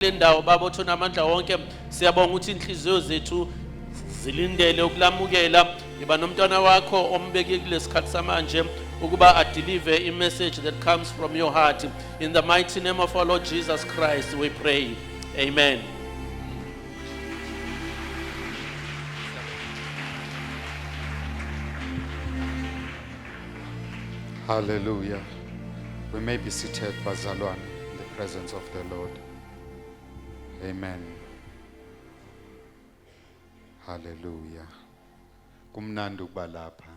le ndawo baba othona amandla wonke siyabonga ukuthi inhliziyo zethu zilindele ukulamukela iba nomntwana wakho ombeke kulesikhathi samanje ukuba adeliver a message that comes from your heart. In the mighty name of our Lord Jesus Christ we pray. Amen. Hallelujah. We may be seated, bazalwane, in the presence of the Lord. Amen. Hallelujah. Kumnandi ukuba lapha.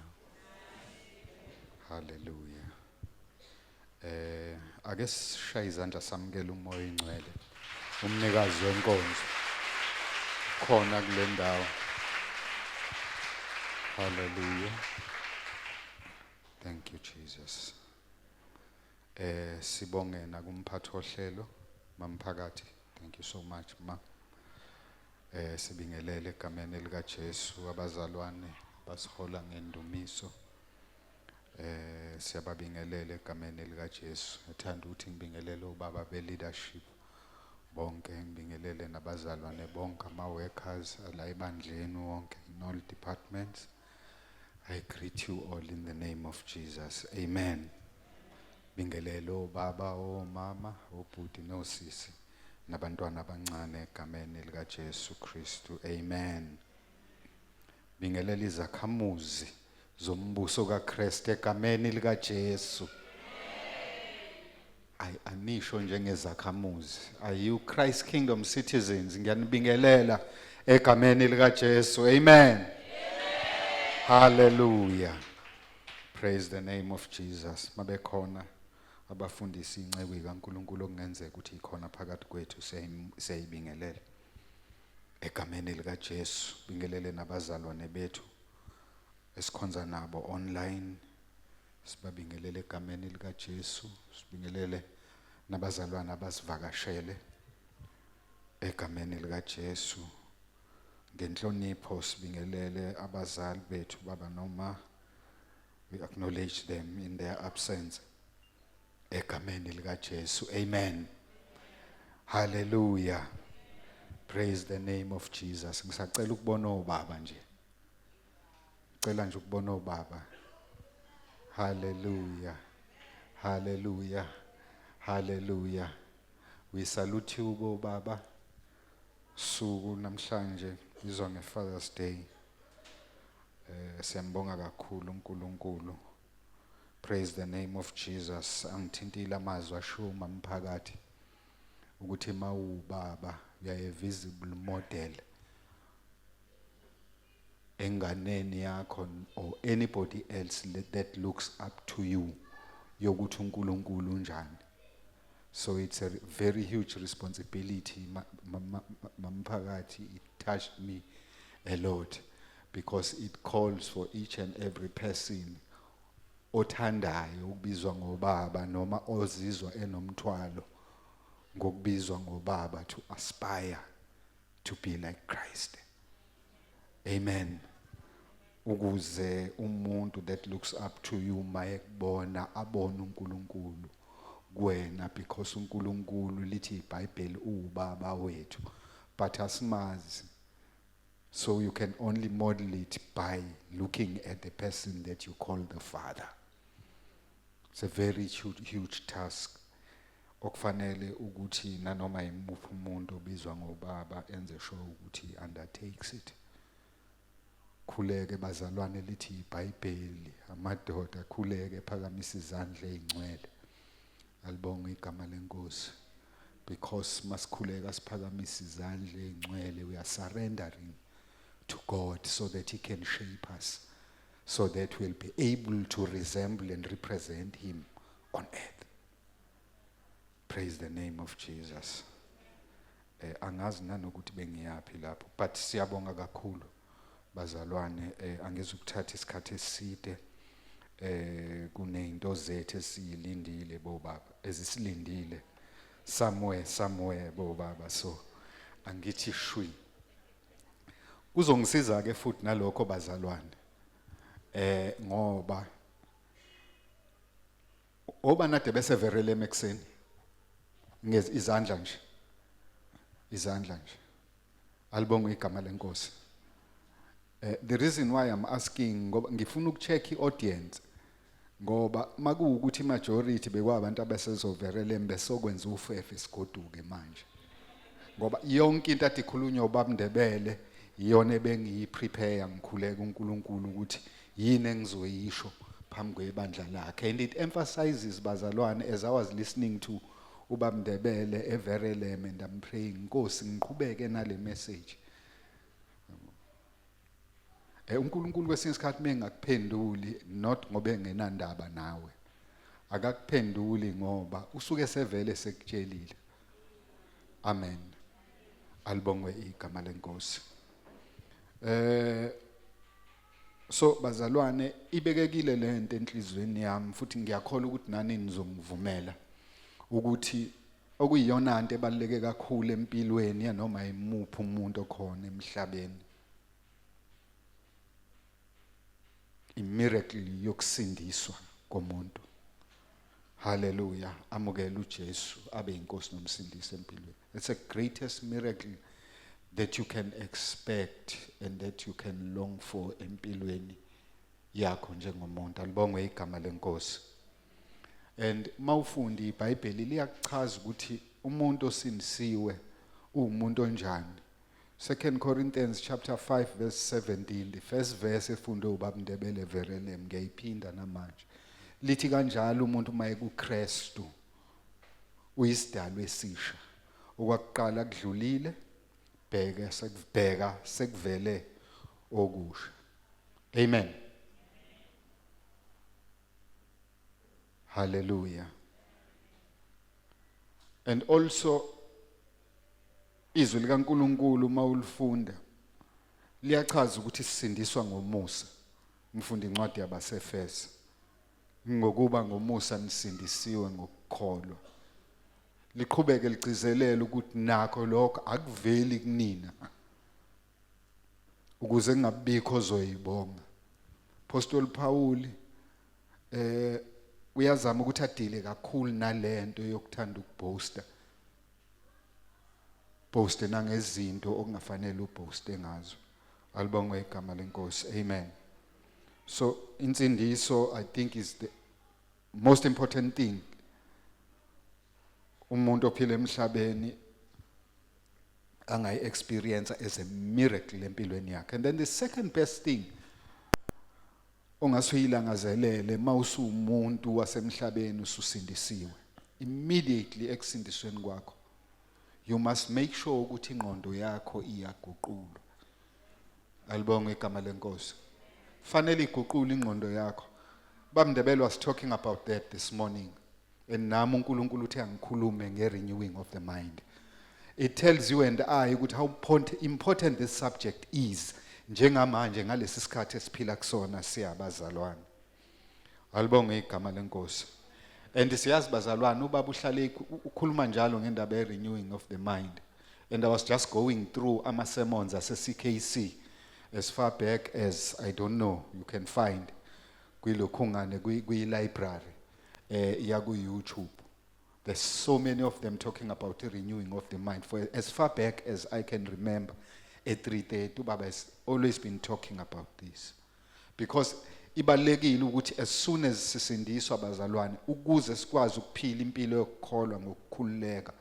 Hallelujah. Ake sishaye izandla samukele umoya oyingcwele. Umnikazi wenkonzo khona kule ndawo. Hallelujah. Thank you, Jesus. Sibonge nakumphathi ohlelo mamphakathi. Thank you so much, ma. Sibingelele egameni lika Jesu abazalwane basihola ngendumiso. Siyababingelele egameni lika Jesu. Ngithanda ukuthi ngibingelele ubaba be leadership bonke, ngibingelele nabazalwane bonke ama workers la ebandleni wonke in all departments. I greet you all in the name of Jesus. Amen. Bingelele obaba, omama, obhuti nosisi nabantwana abancane egameni lika Jesu Kristu. Amen. Bingelele izakhamuzi zombuso kaKristu egameni lika Jesu. Anisho njengezakhamuzi. Are you Christ Kingdom citizens? Ngiyanibingelela egameni lika Jesu. Amen. Hallelujah. Praise the name of Jesus. Mabekhona abafundisi inceku kaNkulunkulu okungenzeka ukuthi ikhona phakathi kwethu siyayibingelela egameni lika Jesu. Bingelele nabazalwane bethu esikhonza nabo online. Sibabingelele egameni lika Jesu. Sibingelele nabazalwane abasivakashele egameni lika Jesu. Ngenhlonipho sibingelele abazali bethu baba noma. We acknowledge them in their absence egameni lika Jesu. Amen. Hallelujah. Praise the name of Jesus. Ngisacela ukubona obaba nje. Ngicela nje ukubona obaba. Hallelujah. Hallelujah. Hallelujah. We salute you baba. Suku namhlanje izwa ngeFather's Day. Siyambonga kakhulu uNkulunkulu. Praise the name of Jesus. Angithintile amazwi ashuma umphakathi ukuthi mawubaba uyaye visible model enganeni yakho or anybody else that looks up to you yokuthi uNkulunkulu unjani. So it's a very huge responsibility. Mamphakathi, it touched me a lot because it calls for each and every person othandayo ukubizwa ngobaba noma ozizwa enomthwalo ngokubizwa ngobaba to aspire to be like Christ. Amen. Ukuze umuntu that looks up to you mayekubona abone uNkulunkulu kuwena, because uNkulunkulu lithi iBhayibheli ubaba wethu but asimazi. So you can only model it by looking at the person that you call the Father. It's a very huge task. Okufanele ukuthi nanoma imuphi umuntu obizwa ngobaba enze sure ukuthi undertakes it. Khuleke bazalwane lithi iBhayibheli amadoda khuleke phakamisa izandla ezingcwele. Alibonga igama lenkosi. Because masikhuleka siphakamisa izandla ezingcwele, we are surrendering to God so that He can shape us, so that we'll be able to resemble and represent Him on earth. Praise the name of Jesus. Angazi nanokuthi bengiyaphi lapho, but siyabonga kakhulu bazalwane. Angizukuthatha isikhathi eside kunezinto zethu esiyilindile bobaba, ezisilindile somewhere bobaba. So angithi shwi kuzongisiza ke futhi nalokho bazalwane ngoba oba nade beseverele emekuseni ngezi izandla nje izandla nje. Alibonge igama lenkosi. The reason why I'm asking ngoba ngifuna ukucheck iaudience ngoba makuwukuthi majority bekwabantu abasezoverelem besokwenza ufefe sigoduke manje. Ngoba yonke into athi khulunywa ubaba Ndebele iyona ebengiyiprepare ngikhuleka uNkulunkulu ukuthi yini engizoyisho phambi kwebandla lakhe, and it emphasizes bazalwane as I was listening to ubaba Ndebele everelem and I'm praying Nkosi ngiqhubeke nale message. uNkulunkulu kwesinye isikhathi mengakuphenduli not ngoba engenandaba nawe, akakuphenduli ngoba usuke sevele sekutshelile. Amen. Alibongwe igama lenkosi. So bazalwane ibekekile lento enhlizweni yami futhi ngiyakholwa ukuthi nani nizongivumela ukuthi okuyiyona into ebaluleke kakhulu empilweni yanoma imuphi umuntu okhona emhlabeni, imiracle yokusindiswa komuntu. Hallelujah. Amukela uJesu abe inkosi nomsindisi empilweni. It's the greatest miracle that you can expect and that you can long for empilweni yakho njengomuntu. Alibongwe igama lenkosi. And mawufundi iBhayibheli liyakuchaza ukuthi umuntu osindisiwe umuntu onjani. 2 Corinthians chapter 5 verse 17, the first verse efundwe ubaba Ndebele verelem, ngiyayiphinda namanje. Lithi kanjalo umuntu maye kuKristu uyisidalwa esisha. Okwakuqala kudlulile, bheka sekuvele okusha. Amen. Hallelujah. And also izwi likaNkulunkulu mawulifunda liyachaza ukuthi sisindiswa ngomusa. Ngifunda incwadi yabaseFeso. Ngokuba ngomusa nisindisiwe ngokukholwa. Liqhubeke ligcizelela ukuthi nakho lokho akuveli kunina ukuze ngabikho ozoyibonga. Apostle Paul uyazama ukuthi adile kakhulu nalento yokuthanda ukuboasta. Boaste nangezinto okungafanele uboaste ngazo. Alibongwe igama lenkosi. Amen. So insindiso I think is the most important thing umuntu ophila emhlabeni angayi experience as a miracle empilweni yakhe. And then the second best thing ongasuyilangazelele mawusumuntu wasemhlabeni ususindisiwe, immediately ekusindisweni kwakho you must make sure ukuthi ingqondo yakho iyaguqulwa. Alibonge igama lenkosi. Fanele iguqule ingqondo yakho. Baba Ndebele was talking about that this morning. And nami uNkulunkulu uthi angikhulume nge-renewing of the mind. It tells you and I ukuthi how important this subject is njengamanje ngalesi sikhathi esiphila kusona siyabazalwane. Alibonge igama lenkosi. And siyazi bazalwane ubaba uhlale ukhuluma njalo ngendaba ye-renewing of the mind. And I was just going through ama-sermons ase-CKC as far back as I don't know, you can find kwilokhungane kwi-library yaku-YouTube. There's so many of them talking about the renewing of the mind. For as far back as I can remember, at 3:30, ubaba has always been talking about this. Because ibalekile ukuthi as soon as sisindiswa bazalwane ukuze sikwazi ukuphila impilo yokukholwa ngokukhululeka,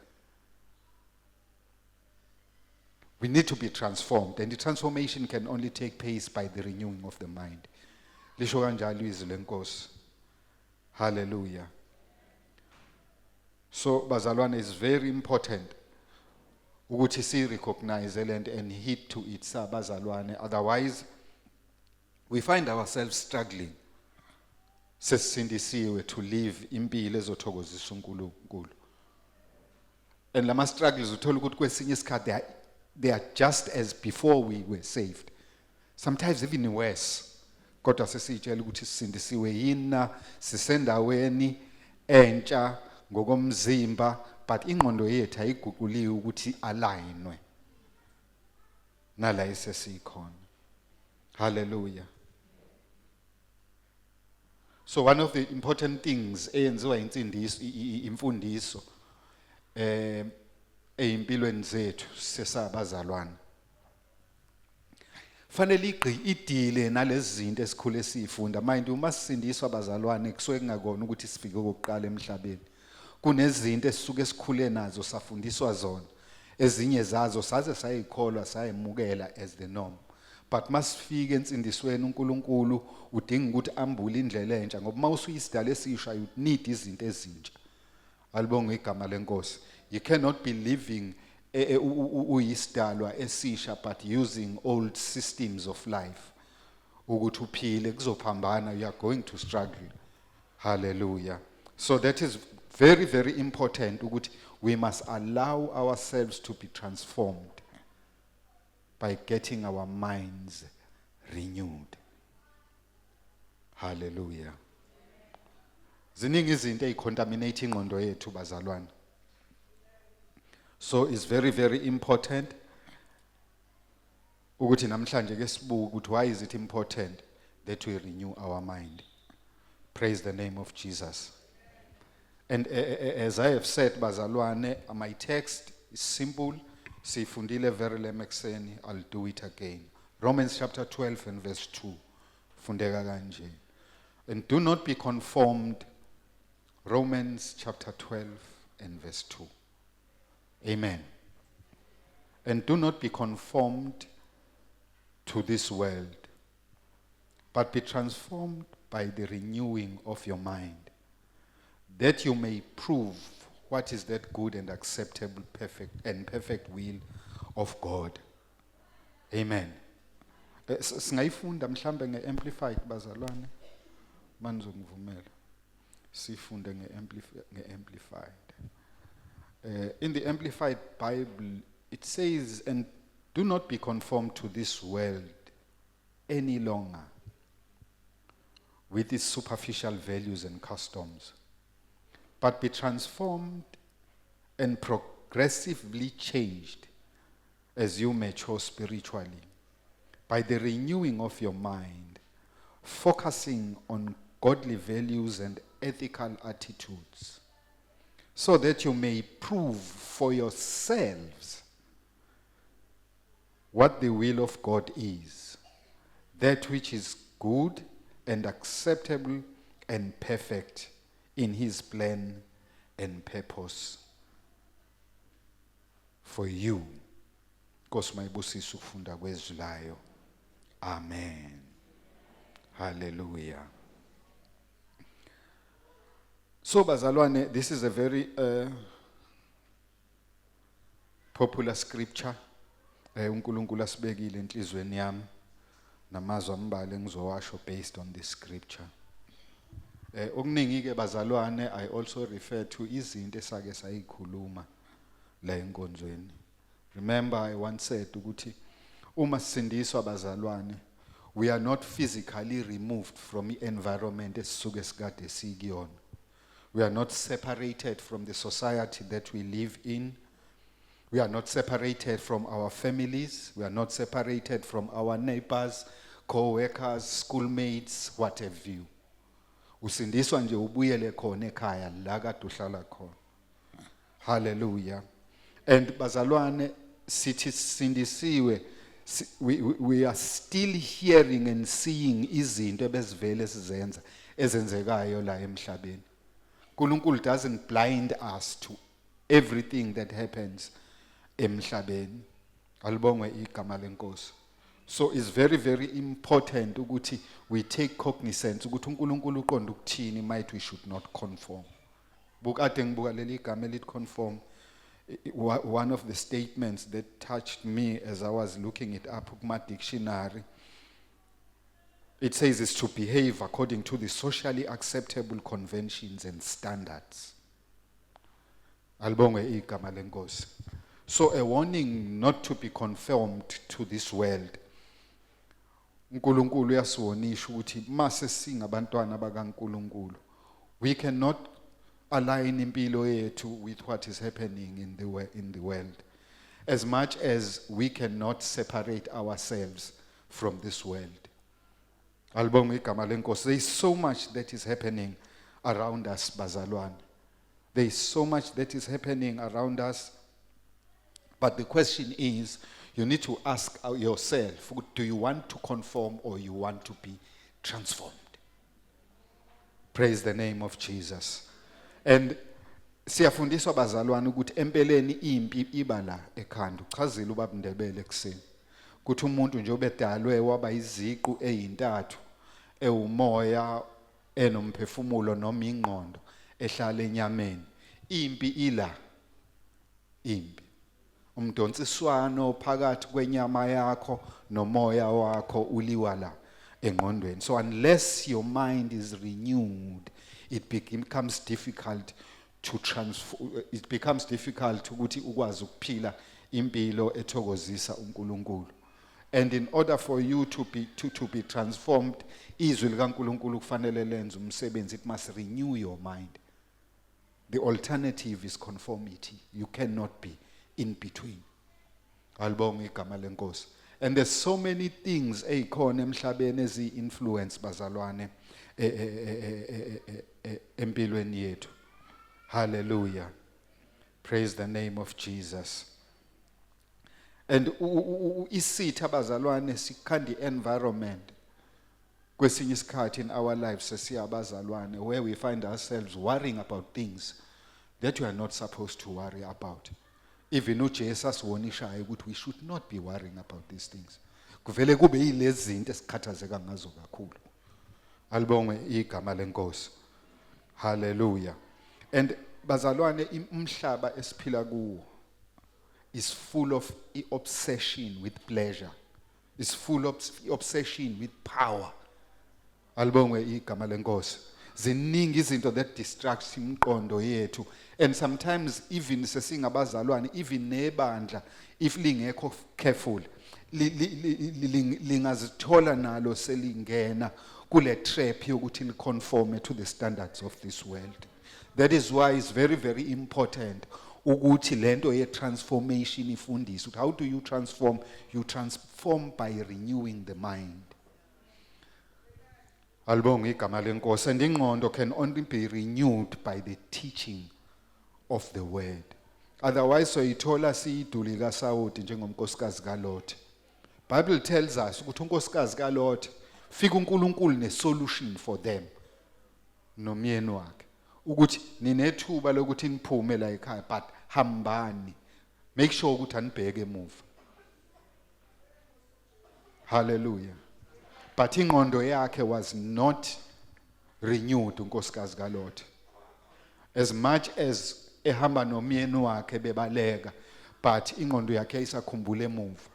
we need to be transformed, and the transformation can only take place by the renewing of the mind. Lisho kanjalo izwi lenkosi. Hallelujah. So bazalwane, is very important ukuthi si recognize lento and heed to it bazalwane, otherwise we find ourselves struggling sesindisiwe to live impilo ezothokozisa uNkulunkulu. And lama struggles uthola ukuthi kwesinye isikhathi they are just as before we were saved, sometimes even worse. Kodwa sesitshela ukuthi sisindisiwe yina, sisendaweni entsha ngokomzimba, but ingqondo yethu ayiguquliwe ukuthi alignwe nala esesikhona. Hallelujah. So one of the important things eyenziwa insindiso imfundiso ezimpilweni zethu sesabazalwane. Fanele idile nalezi zinto esikhule sifunda. Mind uma sisindiswa abazalwane kusuke kungakona ukuthi sifike kokuqala emhlabeni. Kunezinto esisuke sikhule nazo safundiswa zona. Ezinye zazo saze sayikholwa sayemukela as the norm. But masifike insindisweni uNkulunkulu udinga ukuthi ambule indlela entsha ngoba mawusuyisidala esisha you need izinto ezintsha. Alibonge igama lenkosi. You cannot be living uyisidalwa esisha but using old systems of life. Ukuthi uphile kuzophambana, you are going to struggle. Hallelujah. So that is very, very important ukuthi we must allow ourselves to be transformed by getting our minds renewed. Hallelujah. Ziningi izinto ezicontaminate ingqondo yethu bazalwane. So it's very, very important ukuthi namhlanje ke sibuke ukuthi why is it important that we renew our mind. Praise the name of Jesus. And as I have said bazalwane, my text is simple. Sifundile very lemekseni, I'll do it again. Romans chapter 12 and verse 2. Fundeka kanje. And do not be conformed. Romans chapter 12 and verse 2. Amen. And do not be conformed to this world, but be transformed by the renewing of your mind, that you may prove what is that good and acceptable, perfect will of God. Amen. Singayifunda mhlambe ngeamplified bazalwane manizongivumela. Sifunde ngeamplified. In the Amplified Bible, it says, and do not be conformed to this world any longer with its superficial values and customs, but be transformed and progressively changed as you mature spiritually by the renewing of your mind, focusing on godly values and ethical attitudes, so that you may prove for yourselves what the will of God is, that which is good and acceptable and perfect in His plan and purpose for you. Nkosi mayibusise ukufunda kwezwilayo. Amen. Hallelujah. So bazalwane, this is a very popular scripture. uNkulunkulu asibekile enhlizweni yami namazwi ambale ngizowasho based on this scripture. Okuningi ke bazalwane, I also refer to izinto esake sayikhuluma la enkonzweni. Remember I once said ukuthi uma sindiswa bazalwane, we are not physically removed from the environment esisuke sikade sikuyona. We are not separated from the society that we live in. We are not separated from our families. We are not separated from our neighbors, co-workers, schoolmates, what have you. Usindiswa nje ubuyele khona ekhaya la kade uhlala khona. Hallelujah. And bazalwane, sithi sindisiwe, we are still hearing and seeing izinto ebezivele sizenza ezenzekayo la emhlabeni. uNkulunkulu doesn't blind us to everything that happens emhlabeni. Alibongwe igama lenkosi. So it's very, very important ukuthi we take cognizance ukuthi uNkulunkulu uqonda ukuthini might we should not conform. Bukade ngibuka leli igama elithi conform. One of the statements that touched me as I was looking it up kuma dictionary, it says it's to behave according to the socially acceptable conventions and standards. Alibongwe igama lenkosi. So a warning not to be conformed to this world. uNkulunkulu uyasiwonisha ukuthi mase singabantwana bakaNkulunkulu, we cannot align impilo yethu with what is happening in the world, as much as we cannot separate ourselves from this world. Alibonge igama lenkosi. There is so much that is happening around us bazalwane. There is so much that is happening around us But the question is, you need to ask yourself, do you want to conform or you want to be transformed? Praise the name of Jesus. And siyafundiswa bazalwane ukuthi empeleni impi iba la ekhanda. Uchazile ubaba Ndebele ekseni. Kuthi umuntu nje obedalwe waba iziqu eyintathu, ewumoya, enomphefumulo noma ingqondo, ehlala enyameni. Impi ila. Impi. Umdonsiswano phakathi kwenyama yakho nomoya wakho uliwa la engqondweni. So unless your mind is renewed, it becomes difficult to it becomes difficult ukuthi ukwazi ukuphila impilo ethokozisa uNkulunkulu. And in order for you to be transformed, izwi likaNkulunkulu kufanele lenze umsebenzi. It must renew your mind. The alternative is conformity. You cannot be in between. Alibonga igama lenkosi. And there's so many things ezikhona emhlabeni ezi-influence bazalwane empilweni yethu. Hallelujah. Praise the name of Jesus. And isitha bazalwane sikhanda environment kwesinye isikhathi in our lives sesiyabazalwane where we find ourselves worrying about things that we are not supposed to worry about. Even uJesus wonishayo ukuthi we should not be worrying about these things. Kuvele kube yilezi zinto esikhathazeka ngazo kakhulu. Alibonge igama lenkosi. Hallelujah. And bazalwane umhlaba esiphila kuwo is full of obsession with pleasure. Is full of obsession with power. Alibonge igama lenkosi. Ziningi izinto that distracts imqondo yethu. And sometimes even sesingabazalwane, even nebandla, if lingekho careful, lingazithola nalo selingena kule trap yokuthi liconforme to the standards of this world. That is why it's very, very important ukuthi lento ye transformation ifundiswe. How do you transform? You transform by renewing the mind. Alibonga igama lenkosi. And ingqondo can only be renewed by the teaching of the word. Otherwise, so ithola siyiduli kaSawoti njengonkosikazi kaLot. Bible tells us ukuthi unkosikazi kaLot fika uNkulunkulu ne-solution for them nomyeni wakhe ukuthi ninethuba lokuthi niphume la ekhaya but hambani, make sure ukuthi anibheke emuva. Hallelujah. But ingqondo yakhe was not renewed unkosikazi kaLot. As much as ehamba nomyeni wakhe bebaleka, but ingqondo yakhe isakhumbula emuva.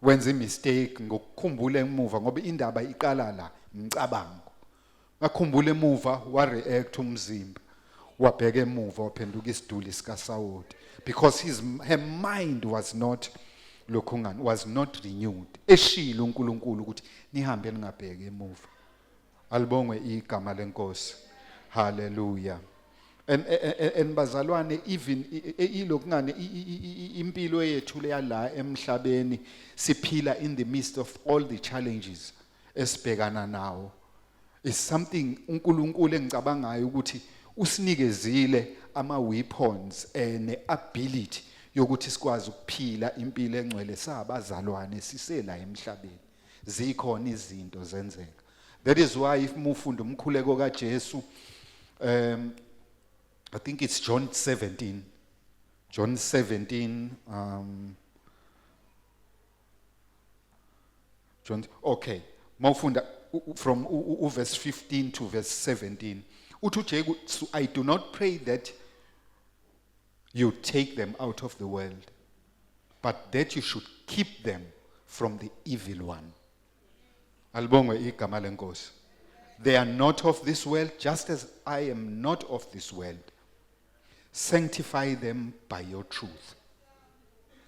Wenza imistake ngokukhumbula emuva ngoba indaba iqala la umcabango. Akhumbula emuva wa react umzimba. Wabheka emuva waphenduka isiduli sikaSawoti because her mind was not renewed. Eshilo uNkulunkulu ukuthi nihambe ningabheke emuva. Alibongwe igama lenkosi. Hallelujah. And bazalwane even ilokungane impilo yethu leyala emhlabeni siphila in the midst of all the challenges esibhekana nawo. Is something uNkulunkulu engicabangayo ukuthi usinikezile ama weapons and ability yokuthi sikwazi ukuphila impilo engcwele sabazalwane sisela emhlabeni. Zikhona izinto zenzeka. That is why if mufunda umkhuleko kaJesu I think it's John 17. John 17 okay. Mawufunda from verse 15 to verse 17. Uthi I do not pray that you take them out of the world, but that you should keep them from the evil one. Alibongwe igama lenkosi. They are not of this world, just as I am not of this world. Sanctify them by your truth.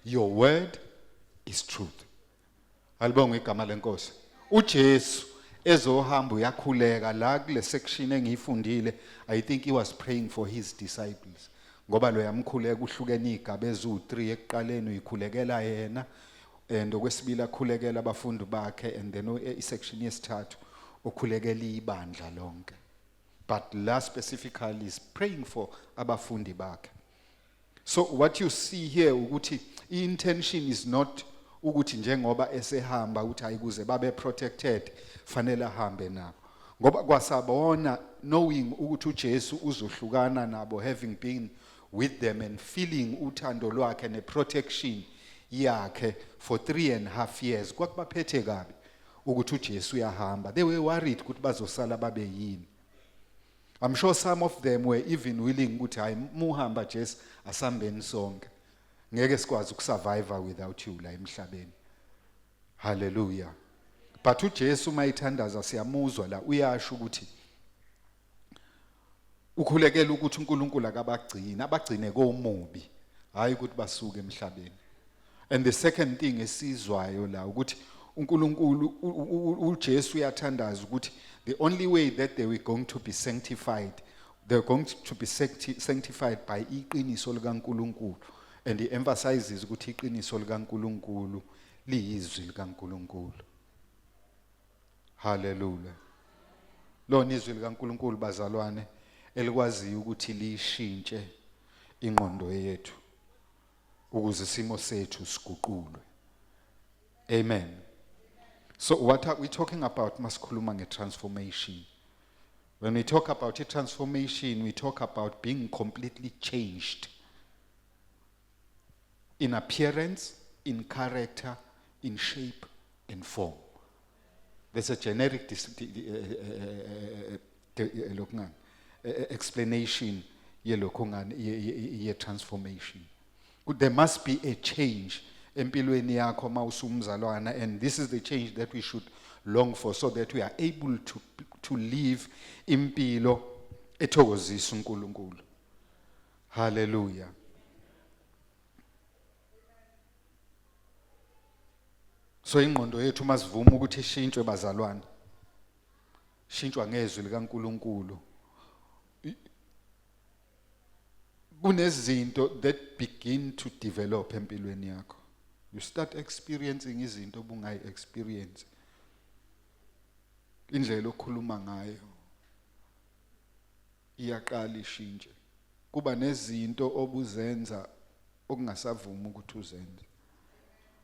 Your word is truth. Alibongwe igama lenkosi. uJesu ezohamba uyakhuleka la kule section engiyifundile, I think he was praying for his disciples. Ngoba lo yamkhuleka uhlukene igaba ezu3 ekuqaleni uyikhulekela yena and okwesibili akhulekela abafundi bakhe and then isection yesithathu ukhulekela ibandla lonke. But last specifically is praying for abafundi bakhe. So what you see here ukuthi intention is not ukuthi njengoba esehamba uthi ayikuze babe protected fanele ahambe nabo ngoba kwasabona knowing ukuthi uJesu uzohlukana nabo having been with them and feeling uthando lwakhe ne protection yakhe for 3.5 years kwakubaphethe kabi ukuthi uJesu uyahamba. They were worried ukuthi bazosala babe yini. I'm sure some of them were even willing ukuthi hayi muhamba Jesu asambeni sonke ngeke sikwazi ukusurvive without you la emhlabeni. Hallelujah. But uJesu mayithandaza siyamuzwa la uyasho ukuthi ukhulekela ukuthi uNkulunkulu akabagcina abagcine komubi hayi ukuthi basuke emhlabeni. And the second thing esizwayo la ukuthi uNkulunkulu uJesu uyathandaza ukuthi the only way that they were going to be sanctified, they're going to be sanctified by iqiniso likaNkulunkulu. And he emphasizes ukuthi iqiniso likaNkulunkulu liyizwi likaNkulunkulu. Hallelujah. Lona izwi likaNkulunkulu bazalwane elikwaziyo ukuthi lishintshe ingqondo yethu ukuze isimo sethu siguqulwe. Amen. So what are we talking about masikhuluma ngetransformation? When we talk about a transformation, we talk about being completely changed in appearance, in character, in shape, and form. There's a generic explanation ye transformation. There must be a change empilweni yakho mawusumzalwana, and this is the change that we should long for so that we are able to live impilo ethokozisa uNkulunkulu. Hallelujah. So ingqondo yethu masivuma ukuthi ishintshwe bazalwane. Shintshwa ngezwi likaNkulunkulu. Kunezinto that begin to develop empilweni yakho. You start experiencing izinto obungayi experience. Indlela okhuluma ngayo iyaqala ishintshe. Kuba nezinto obuzenza okungasavuma ukuthi uzenze.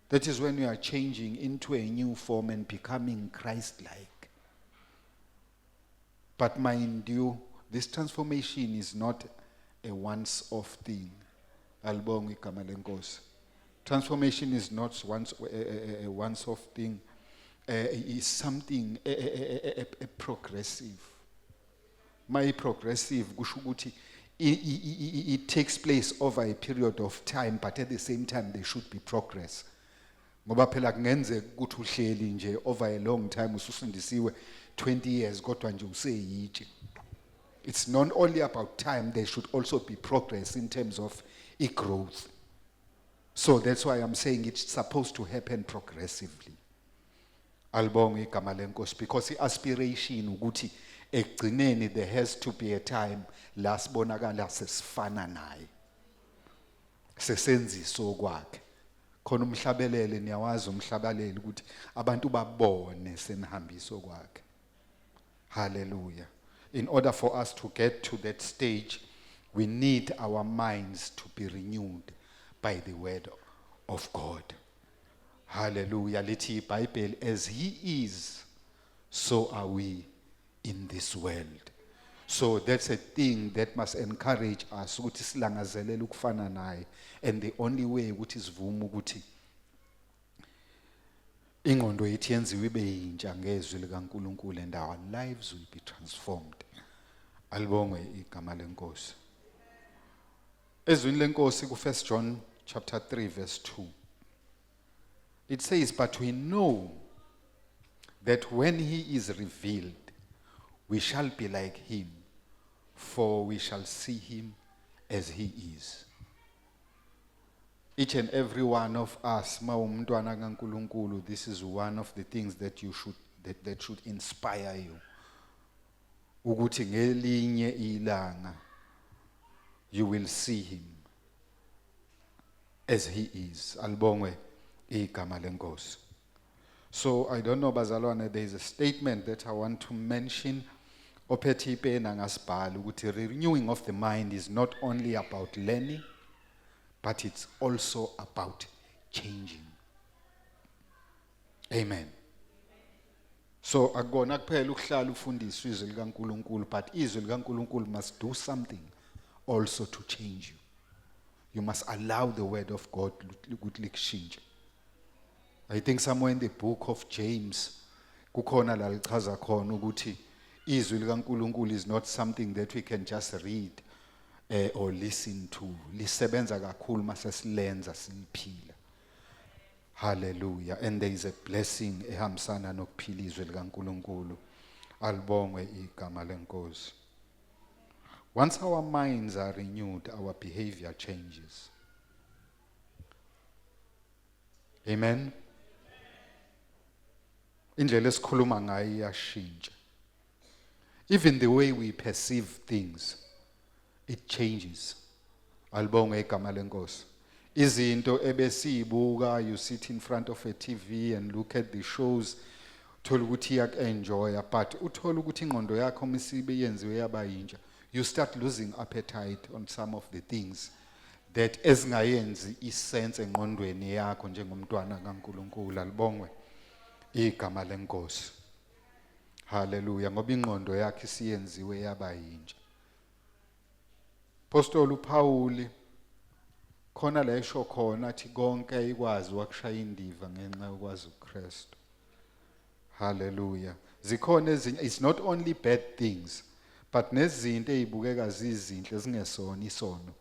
That is when you are changing into a new form and becoming Christ-like. But mind you, this transformation is not a once-off thing. Alibonga igama lenkosi. Transformation is not a once-off thing. It's something a progressive. My progressive, kusho ukuthi it takes place over a period of time, but at the same time there should be progress. Ngoba phela kungenzeka ukuthi uhleli nje over a long time ususindisiwe 20 years kodwa nje useyitshe. It's not only about time, there should also be progress in terms of growth. So that's why I'm saying it's supposed to happen progressively. Alibonga igama lenkosi, because the aspiration ukuthi ekugcineni there has to be a time la sibonakala sesifana naye. Sesenziso kwakhe. Khona umhlabelele niyawazi umhlabelele ukuthi abantu babone senihambiso kwakhe. Hallelujah. In order for us to get to that stage, we need our minds to be renewed by the word of God. Hallelujah. Lithi iBhayibheli, as he is, so are we in this world. So that's a thing that must encourage us ukuthi silangazelele ukufana naye, and the only way ukuthi sivuma ukuthi ingqondo yethu yenziwe ibe yintsha ngezwi likaNkulunkulu and our lives will be transformed. Alibongwe igama lenkosi. Ezwini lenkosi ku 1 John chapter 3 verse 2. It says, but we know that when he is revealed, we shall be like him, for we shall see him as he is. Each and every one of us, mawumntwana kaNkulunkulu, this is one of the things that you should that should inspire you. Ukuthi ngelinye ilanga you will see him as he is. Alibongwe igama lenkosi. So I don't know bazalwane, there is a statement that I want to mention. Ophethe ipena ngasibhala ukuthi renewing of the mind is not only about learning, but it's also about changing. Amen. So akubona kuphela ukuhlala ufundiswe izwi likaNkulunkulu, but izwi likaNkulunkulu must do something also to change you. You must allow the word of God ukuthi likushintshe. I think somewhere in the book of James kukhona la lichaza khona ukuthi izwi likaNkulunkulu is not something that we can just read or listen to. Lisebenza kakhulu mase silenza siliphila. Hallelujah. And there is a blessing ehambisana nokuphila izwi likaNkulunkulu. Alibongwe igama lenkosi. Once our minds are renewed, our behavior changes. Amen. Indlela esikhuluma ngayo iyashintsha. Even the way we perceive things, it changes. Alibonge igama lenkosi. Izinto ebesibuka, you sit in front of a TV and look at the shows, uthola ukuthi uyak-enjoya, but uthola ukuthi ingqondo yakho misibe yenziwe yaba yintsha. You start losing appetite on some of the things that ezingayenzi isense engqondweni yakho njengomntwana kaNkulunkulu. Alibongwe igama lenkosi. Hallelujah. Ngoba ingqondo yakhe isiyenziwe yaba yintsha. Apostoli uPaul khona la esho khona athi konke ikwazi wakushaya indiva ngenxa yokwazi uKristu. Hallelujah. Zikhona ezinye, it's not only bad things, but nezinto ezibukeka zizinhle zingesona isono.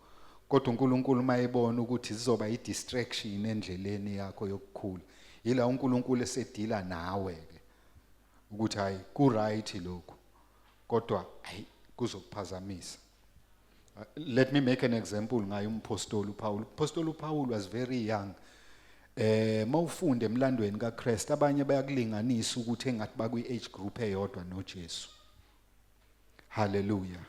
Kodwa uNkulunkulu mayebona ukuthi zizoba i-distraction endleleni yakho yokukhula. Yila uNkulunkulu esedila nawe ke. Ukuthi hayi ku right lokho. Kodwa hayi kuzokuphazamisa. Let me make an example ngayo umpostoli uPaul. Upostoli uPaul was very young. Mawufunde emlandweni kaKristu abanye bayakulinganisa ukuthi engathi bakwi age group eyodwa noJesu. Hallelujah.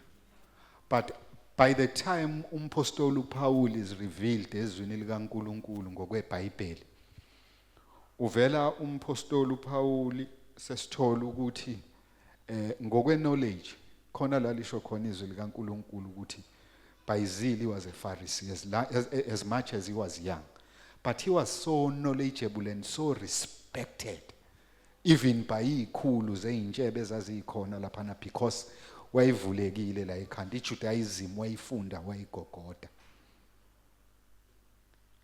But by the time umpostoli uPaul is revealed ezwini likaNkulunkulu ngokweBhayibheli, uvela umpostoli uPaul sesithola ukuthi ngokwe-knowledge khona la lisho khona izwi likaNkulunkulu ukuthi by zeal he was a Pharisee as much as he was young, but he was so knowledgeable and so respected even by izikhulu zeyintshebe ezazikhona laphana, because wayivulekile la ekhanda, iJudaism wayifunda wayigogoda.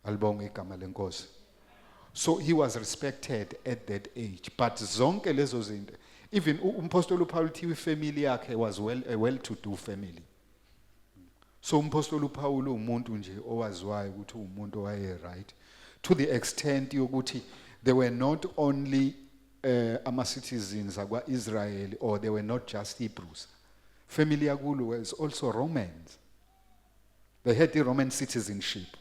Alibonge igama lenkosi. So he was respected at that age, but zonke lezo zinto, even umpostoli uPaul uthi family yakhe was a well-to-do family. So umpostoli uPaul umuntu nje owaziwayo ukuthi umuntu owaye right, to the extent yokuthi they were not only ama-citizens akwa-Israel, or they were not just Hebrews. Family yakulo was also Romans. They had the Roman citizenship.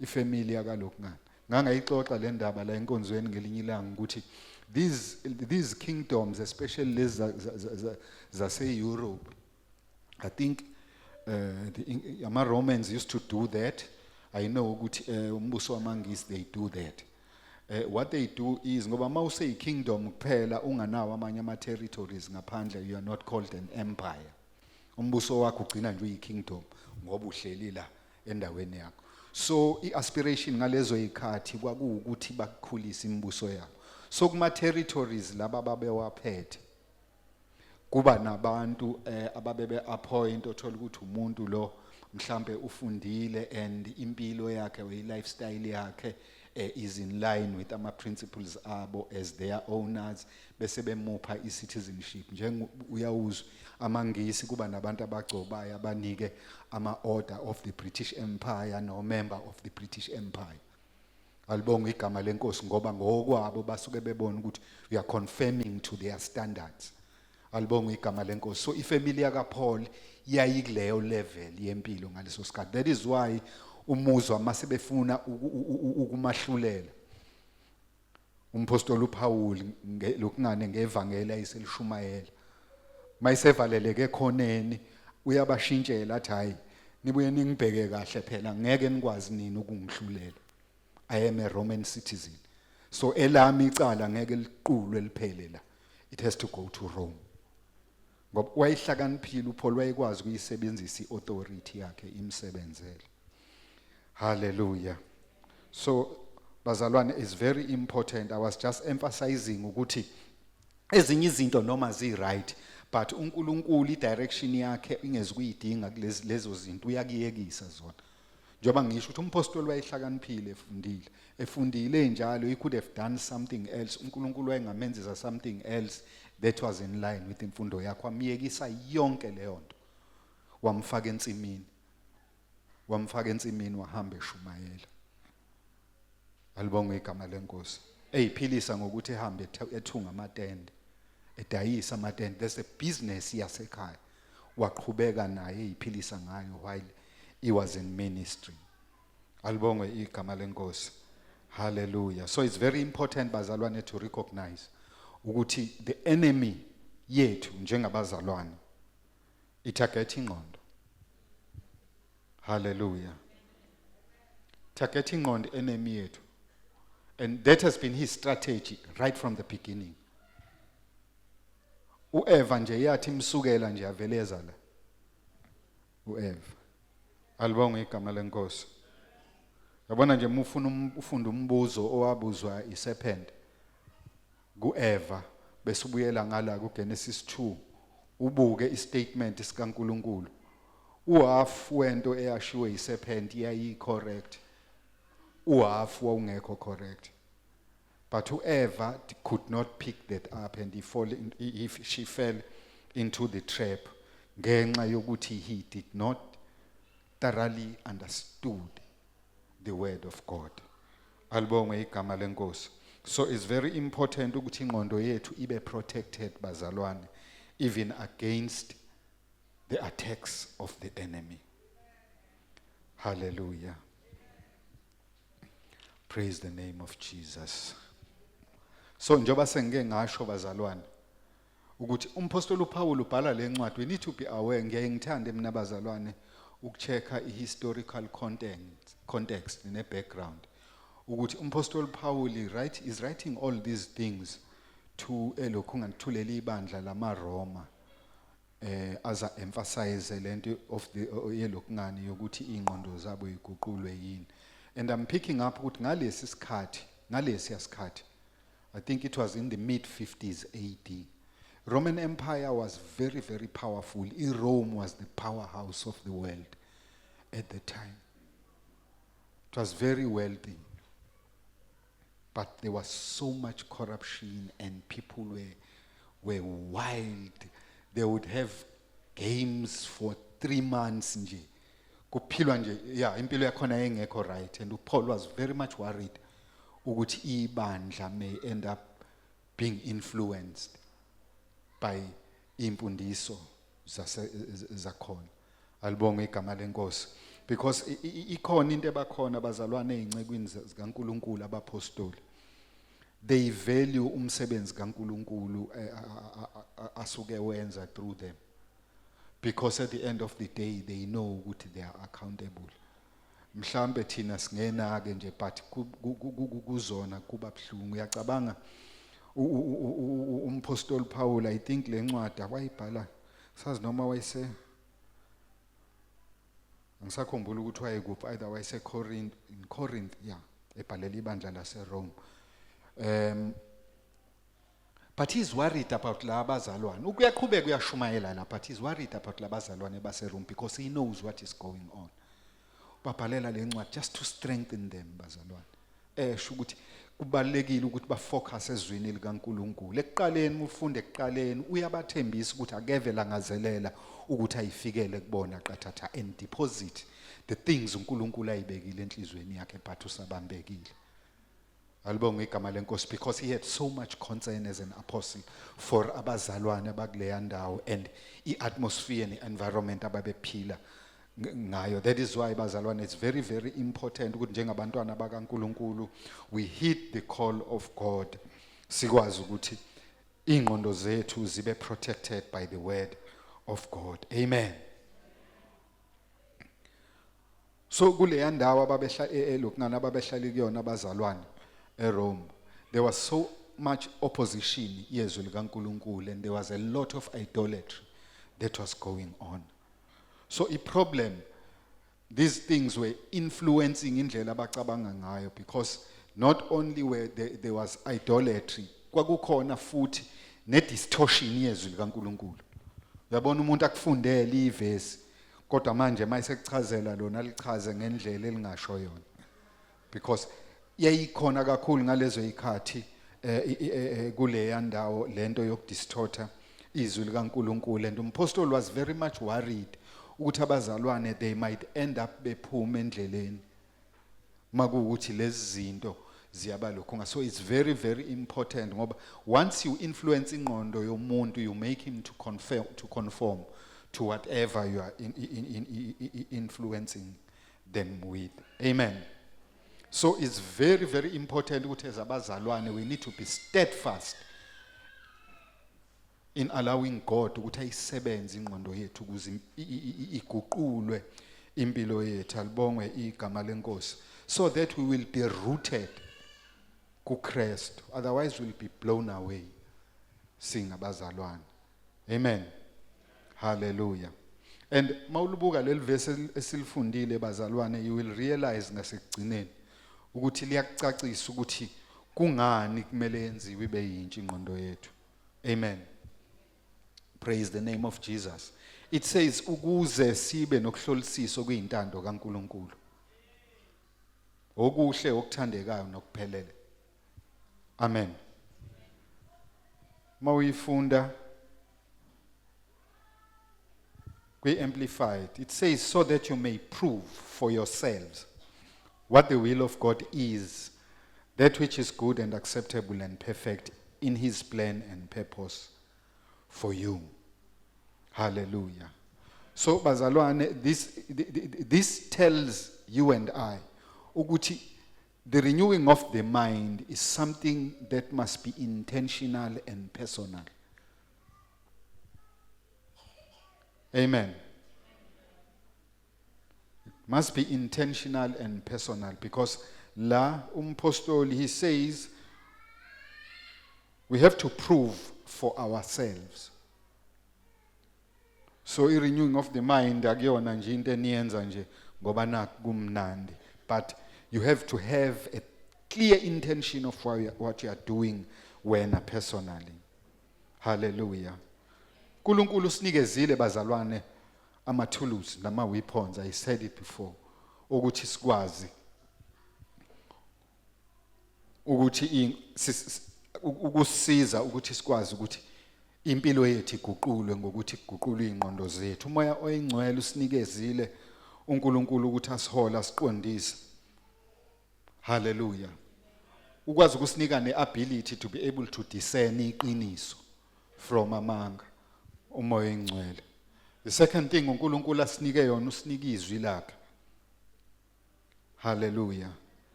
Ifamily yakalokhu ngani. Ngangayixoxa le ndaba la enkonzweni ngelinye ilanga ukuthi these kingdoms, especially lezi zase-Europe, I think the Romans used to do that. I know ukuthi umbuso wamaNgisi they do that. What they do is ngoba mawuse kingdom kuphela unganawo amanye ama-territories ngaphandle, you are not called an empire. Umbuso wakho ugcina nje uyi-kingdom ngoba uhleli la endaweni yakho. So i-aspiration ngalezo yikhathi kwakuwukuthi bakukhulisa imibuso yabo. So kuma-territories laba babewaphethe kuba nabantu ababebe appoint, othola ukuthi umuntu lo mhlambe ufundile and impilo yakhe or i-lifestyle yakhe is in line with ama-principles abo as their owners, bese bemupha i-citizenship. Uyawuzwa amaNgisi kuba nabantu abagcobayo abanike ama-order of the British Empire no member of the British Empire. Alibonge igama lenkosi ngoba ngokwabo basuke bebona ukuthi we are confirming to their standards. Alibonge igama lenkosi. So ifamily yakaPaul yayikuleyo level yempilo ngaleso sikhathi. That is why umuzwa mase befuna ukumahlulela umpostoli uPaul lokungane ngevangeli ayiselishumayela, mayisevaleleke khoneni uyabashintshela athi hayi nibuye ningibheke kahle phela ngeke nikwazi nini ukungihlulela. I am a Roman citizen, so elami icala ngeke liqulwe liphele la, it has to go to Rome. Ngoba wayihlakaniphile uPaul, wayekwazi ukuyisebenzisa i-authority yakhe imsebenzele. Hallelujah. So bazalwane, is very important. I was just emphasizing ukuthi ezinye izinto noma zi-right, but uNkulunkulu i-direction yakhe ingezikuyidinga lezo zinto uyakiyekisa zona. Njoba ngisho ukuthi umpostoli wayehlakaniphile efundile njalo, he could have done something else. uNkulunkulu wayengamenzisa something else that was in line with imfundo yakhe, wamiyekisa yonke leyo nto, wamfaka ensimini wahamba eshumayela. Alibonge igama lenkosi. Eyiphilisa ngokuthi ehambe ethunga amatende, edayisa amatende. There's a business yasekhaya waqhubeka naye eyiphilisa ngayo while he was in ministry. Alibonge igama lenkosi. Hallelujah. So it's very important bazalwane to recognize ukuthi the enemy yethu njengabazalwane itarget ingqondo. Hallelujah. Target ingqondo enemy yethu. And that has been his strategy right from the beginning. Ueva nje yathi imsukela nje aveleza la. Ueva. Alibonge igama lenkosi. Yabona nje ufunda umbuzo owabuzwa iserpent kuEva bese ubuyela ngala kuGenesis 2 ubuke istatement sikaNkulunkulu. Uhalf wento eyashiwe iserpent yayi correct. Uhalf wawungekho correct. But whoever could not pick that up and she fell into the trap ngenxa yokuthi he did not thoroughly understood the word of God. Alibonge igama lenkosi. So it's very important ukuthi ingqondo yethu ibe protected bazalwane, even against the attacks of the enemy. Hallelujah. Praise the name of Jesus. So njoba sengike ngasho bazalwane ukuthi umpostoli uPaul ubhala le ncwadi, we need to be aware. Ngiye ngithande mina bazalwane ukuchecka historical context ne background ukuthi umpostoli Paul is writing all these things to elokhu ngithulele ibandla lama Roma as a emphasize lento of the yelokhu ngani yokuthi ingqondo zabo iguqulwe yini. And I'm picking up ukuthi ngalesi isikhathi I think it was in the mid-50s AD. Roman Empire was very, very powerful. Rome was the powerhouse of the world at the time. It was very wealthy. But there was so much corruption and people were wild. They would have games for 3 months nje. Kuphilwa nje, yeah, impilo yakhona engekho right. And Paul was very much worried ukuthi ibandla may end up being influenced by imfundiso zakhona. Alibonge igama lenkosi. Because ikhona into ebakhona bazalwane ezincekweni zikaNkulunkulu abapostoli. They value umsebenzi kaNkulunkulu asuke wenza through them. Because at the end of the day they know ukuthi they are accountable. Mhlambe thina singenake nje but kuzona kuba bhlungu. Uyacabanga umpostoli Paul, I think le ncwadi wayibhala sazi noma wayese ngisakhumbula ukuthi wayekuphi, either wayese Corinth, yeah, ebhalela ibandla laseRome. But he's worried about la bazalwane. Ukuyaqhubeka uyashumayela la, but he's worried about la bazalwane baseRome because he knows what is going on. Babhalela le ncwadi just to strengthen them bazalwane. Sho ukuthi kubalekile ukuthi bafocus ezwini likaNkulunkulu. Ekuqaleni ufunde ekuqaleni uyabathembisa ukuthi akeve langazelela ukuthi ayifikele kubona qathatha and deposit the things uNkulunkulu ayibekile enhlizweni yakhe but usabambekile. Alibonge igama lenkosi, because he had so much concern as an apostle for abazalwane abakuleya ndawo and i-atmosphere and environment ababephila ngayo. That is why bazalwane it's very, very important ukuthi njengabantwana bakaNkulunkulu we heed the call of God. Sikwazi ukuthi ingqondo zethu zibe protected by the word of God. Amen. So kuleya ndawo ababehla elokungana ababehlala kuyona abazalwane eRome, there was so much opposition yezwi likaNkulunkulu and there was a lot of idolatry that was going on. So a problem these things were influencing indlela abacabanga ngayo, because not only were there was idolatry, kwakukhona futhi ne-distortion yezwi likaNkulunkulu. Uyabona umuntu akufundele ivesi kodwa manje mayisekuchazela lona lichaze ngendlela elingasho yona, because yayikhona kakhulu ngalezo ikhathi kuleya ndawo lento yokudistorta izwi likaNkulunkulu, and umpostoli was very much worried ukuthi abazalwane they might end up bephuma endleleni makuwukuthi lezi zinto ziyabalokho. So it's very, very important ngoba once you influence ingqondo yomuntu, you make him to conform to whatever you are influencing them with. Amen. So it's very, very important ukuthi as abazalwane we need to be steadfast in allowing God ukuthi ayisebenze ingqondo yethu ukuze iguqulwe impilo yethu. Alibongwe igama lenkosi. So that we will be rooted kuKristu, otherwise we'll be blown away singabazalwane. Amen. Hallelujah. And mawulubuka leli verse esilifundile bazalwane, you will realize ngasekugcineni ukuthi liyakucacisa ukuthi kungani kumele yenziwe ibe yintsha ingqondo yethu. Amen. Praise the name of Jesus. It says ukuze sibe nokuhlolisisa okuyintando kaNkulunkulu, okuhle okuthandekayo nokuphelele. Amen. Mawuyifunda kwi-Amplified, it says so that you may prove for yourselves what the will of God is, that which is good and acceptable and perfect in his plan and purpose for you. Hallelujah. So bazalwane, this tells you and I ukuthi the renewing of the mind is something that must be intentional and personal. Amen. It must be intentional and personal, because la umpostoli, he says we have to prove for ourselves. So the renewing of the mind akuyona nje into eniyenza nje ngoba naku kumnandi, but you have to have a clear intention of what you are doing wena personally. Hallelujah. uNkulunkulu sinikezile bazalwane ama-tools nama-weapons, I said it before, ukuthi sikwazi ukuthi ukusiza ukuthi sikwazi ukuthi impilo yethu iguqulwe ngokuthi kuguqulwe ingqondo zethu. Umoya oyingcwele usinikezile uNkulunkulu ukuthi asihola siqondise. Hallelujah. Ukwazi ukusinika ne-ability to be able to discern iqiniso from amanga. Umoya oyingcwele. The second thing uNkulunkulu asinike yona, usinike izwi lakhe. Hallelujah.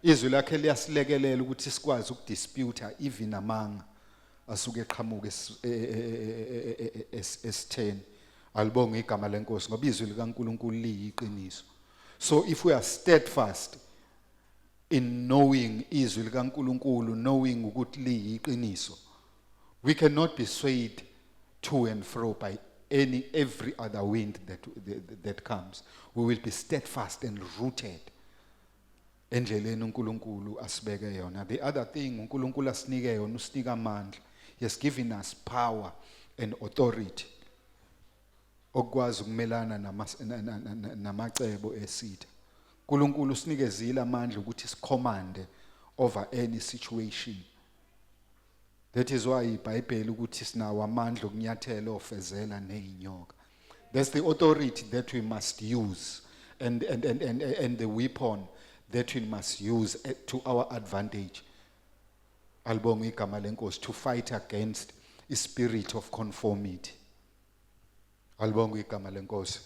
Izwi lakhe liyasilekelela ukuthi sikwazi ukudispute even amanga asuke eqhamuka esitheni. Alibonge igama lenkosi ngoba izwi likaNkulunkulu liyiqiniso. So if we are steadfast in knowing izwi likaNkulunkulu, knowing ukuthi liyiqiniso, we cannot be swayed to and fro by every other wind that comes. We will be steadfast and rooted endleleni uNkulunkulu asibeke yona. The other thing uNkulunkulu asinike yona, usinika amandla. He has given us power and authority okwazi ukumelana namacebo esitha. uNkulunkulu usinikezile amandla ukuthi sicommande over any situation. That is why iBhayibheli ukuthi sinawo amandla okunyathela ofezela nezinyoka. That's the authority that we must use, and the weapon that we must use to our advantage. Alibonge igama lenkosi, to fight against a spirit of conformity. Alibonge igama lenkosi.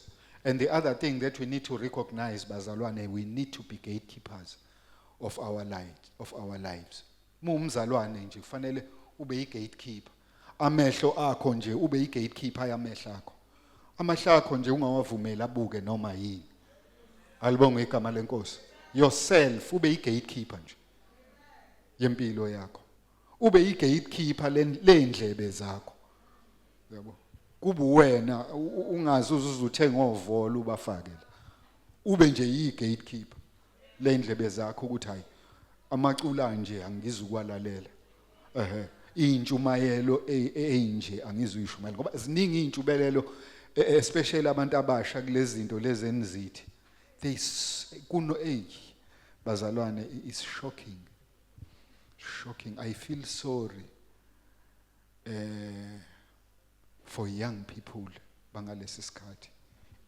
And the other thing that we need to recognize, bazalwane, we need to be gatekeepers of our lives. Mumzalwane nje kufanele ube gatekeeper. Amehlo akho nje ube gatekeeper yamehlo akho. Amehlo akho nje ungawavumela abuke noma yini. Alibonge igama lenkosi. Yourself ube gatekeeper nje yempilo yakho. Ube gatekeeper lendlebe zakho. Yabo. Kuba wena ungazi uzuthenga ovolo ubafakela. ube nje yi-gatekeeper lendlebe zakho ukuthi hayi amacula nje angizukwalalela intshumayelo enje angizuyishumayela ngoba ziningi intshumayelo especially abantu abasha kulezi zinto lezi enizithi kuno bazalwane is shocking. I feel sorry for young people bangalesi sikhathi.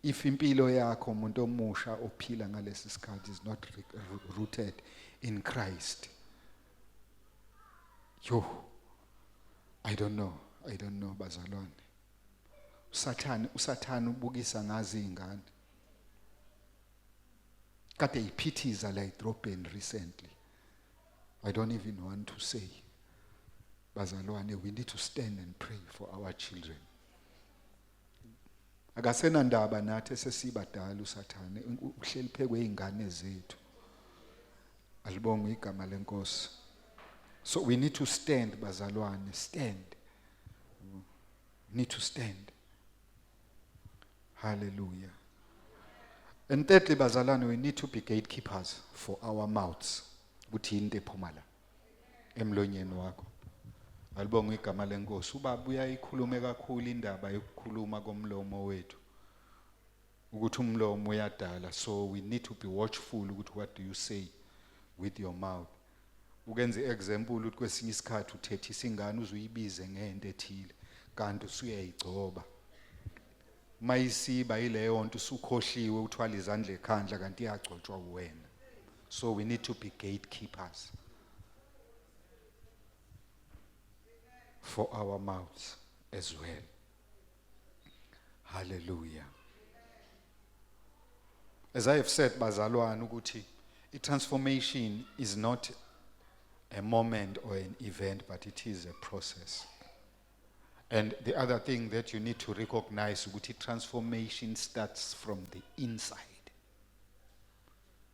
If impilo yakho umuntu omusha ophila ngalesi sikhathi is not rooted in Christ, I don't know bazalwane. Usathana ubukisa ngazi ingane. Kade iphithiza la idrobheni recently. I don't even want to say. Bazalwane, we need to stand and pray for our children. Akasena ndaba nathi sesibadala usathane uhleli phekwe izingane zethu. Alibonga igama lenkosi. So we need to stand bazalwane, stand. We need to stand. Hallelujah. And thirdly bazalwane, we need to be gatekeepers for our mouths. Ukuthi into ephuma la emlonyeni wakho. Alibonga igama lenkosi. Ubaba uyayikhuluma kakhulu indaba yokukhuluma komlomo wethu. Ukuthi umlomo uyadala, so we need to be watchful ukuthi what do you say with your mouth. Ukenze example ukuthi kwesinye isikhathi uthethisa ingane uzuyibize ngento ethile kanti usuyayigcoba. Mayisiba ileyo nto usukhohliwe uthwala izandla ekhandla kanti iyagcotshwa uwena. So we need to be gatekeepers for our mouths as well. Hallelujah. As I have said, bazalwane, ukuthi transformation is not a moment or an event, but it is a process. And the other thing that you need to recognize, ukuthi transformation starts from the inside.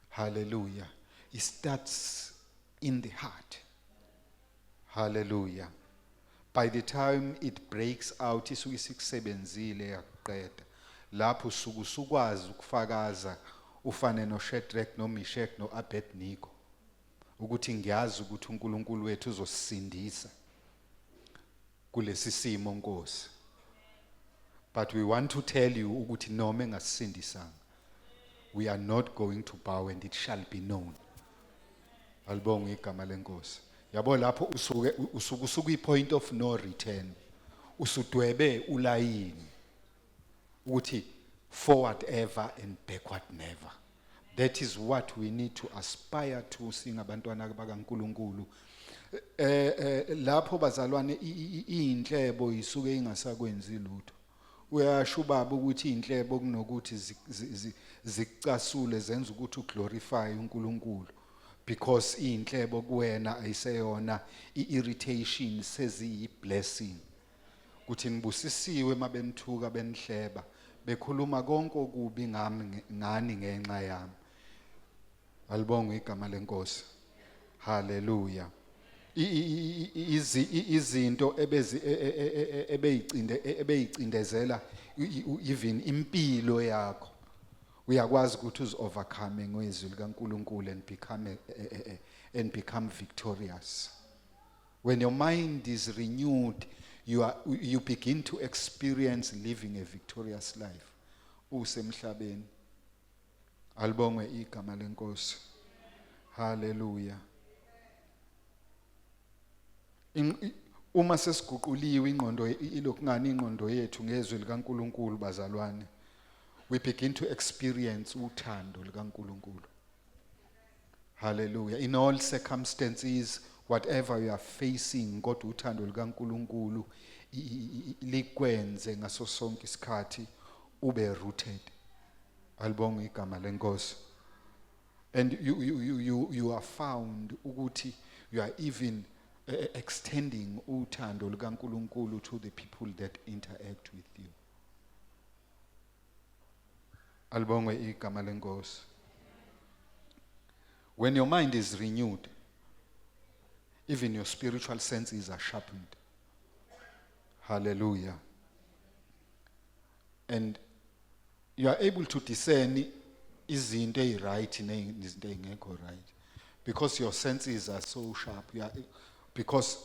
Hallelujah. It starts in the heart. Hallelujah. By the time it breaks out, isuke sikusebenzile yaqeda. Lapho usukwazi ukufakaza ufane no Shadrach no Meshach no Abednego ukuthi ngiyazi ukuthi uNkulunkulu wethu uzosindisa kulesi simo Nkosi. But we want to tell you ukuthi noma engasindisanga, we are not going to bow and it shall be known. Alibonga igama lenkosi. Yabo lapho usuke point of no return. Usudwebe ulayini ukuthi forward ever and backward never. That is what we need to aspire to singabantwana bakaNkulunkulu. Lapho bazalwane inhlebo isuke ingasakwenzi lutho. Uyasho baba ukuthi inhlebo kunokuthi zicasule zenza ukuthi uglorify uNkulunkulu, because inhlebo kuwena ayiseyona irritation seziyi blessing. Kuthi nibusisiwe mabenithuka benihleba bekhuluma konke okubi ngani ngenxa yami. Alibonga igama lenkosi. Hallelujah. Izinto ebeyicindezela even impilo yakho uyakwazi ukuthi uzovercome ngezwi likaNkulunkulu and become victorious. When your mind is renewed, you begin to experience living a victorious life usemhlabeni. Alibonge igama lenkosi. Hallelujah. Uma sesiguquliwe ingqondo ilokungani ingqondo yethu ngezwi likaNkulunkulu bazalwane, we begin to experience uthando likaNkulunkulu. Hallelujah. In all circumstances, whatever you are facing, kodwa uthando likaNkulunkulu likwenze ngaso sonke isikhathi ube rooted. Alibonga igama lenkosi. And you are found ukuthi you are even extending uthando likaNkulunkulu to the people that interact with you. Alibonga igama lenkosi. When your mind is renewed, even your spiritual senses are sharpened. Hallelujah. And you are able to discern izinto right nezinto ezingekho right, because your senses are so sharp. Because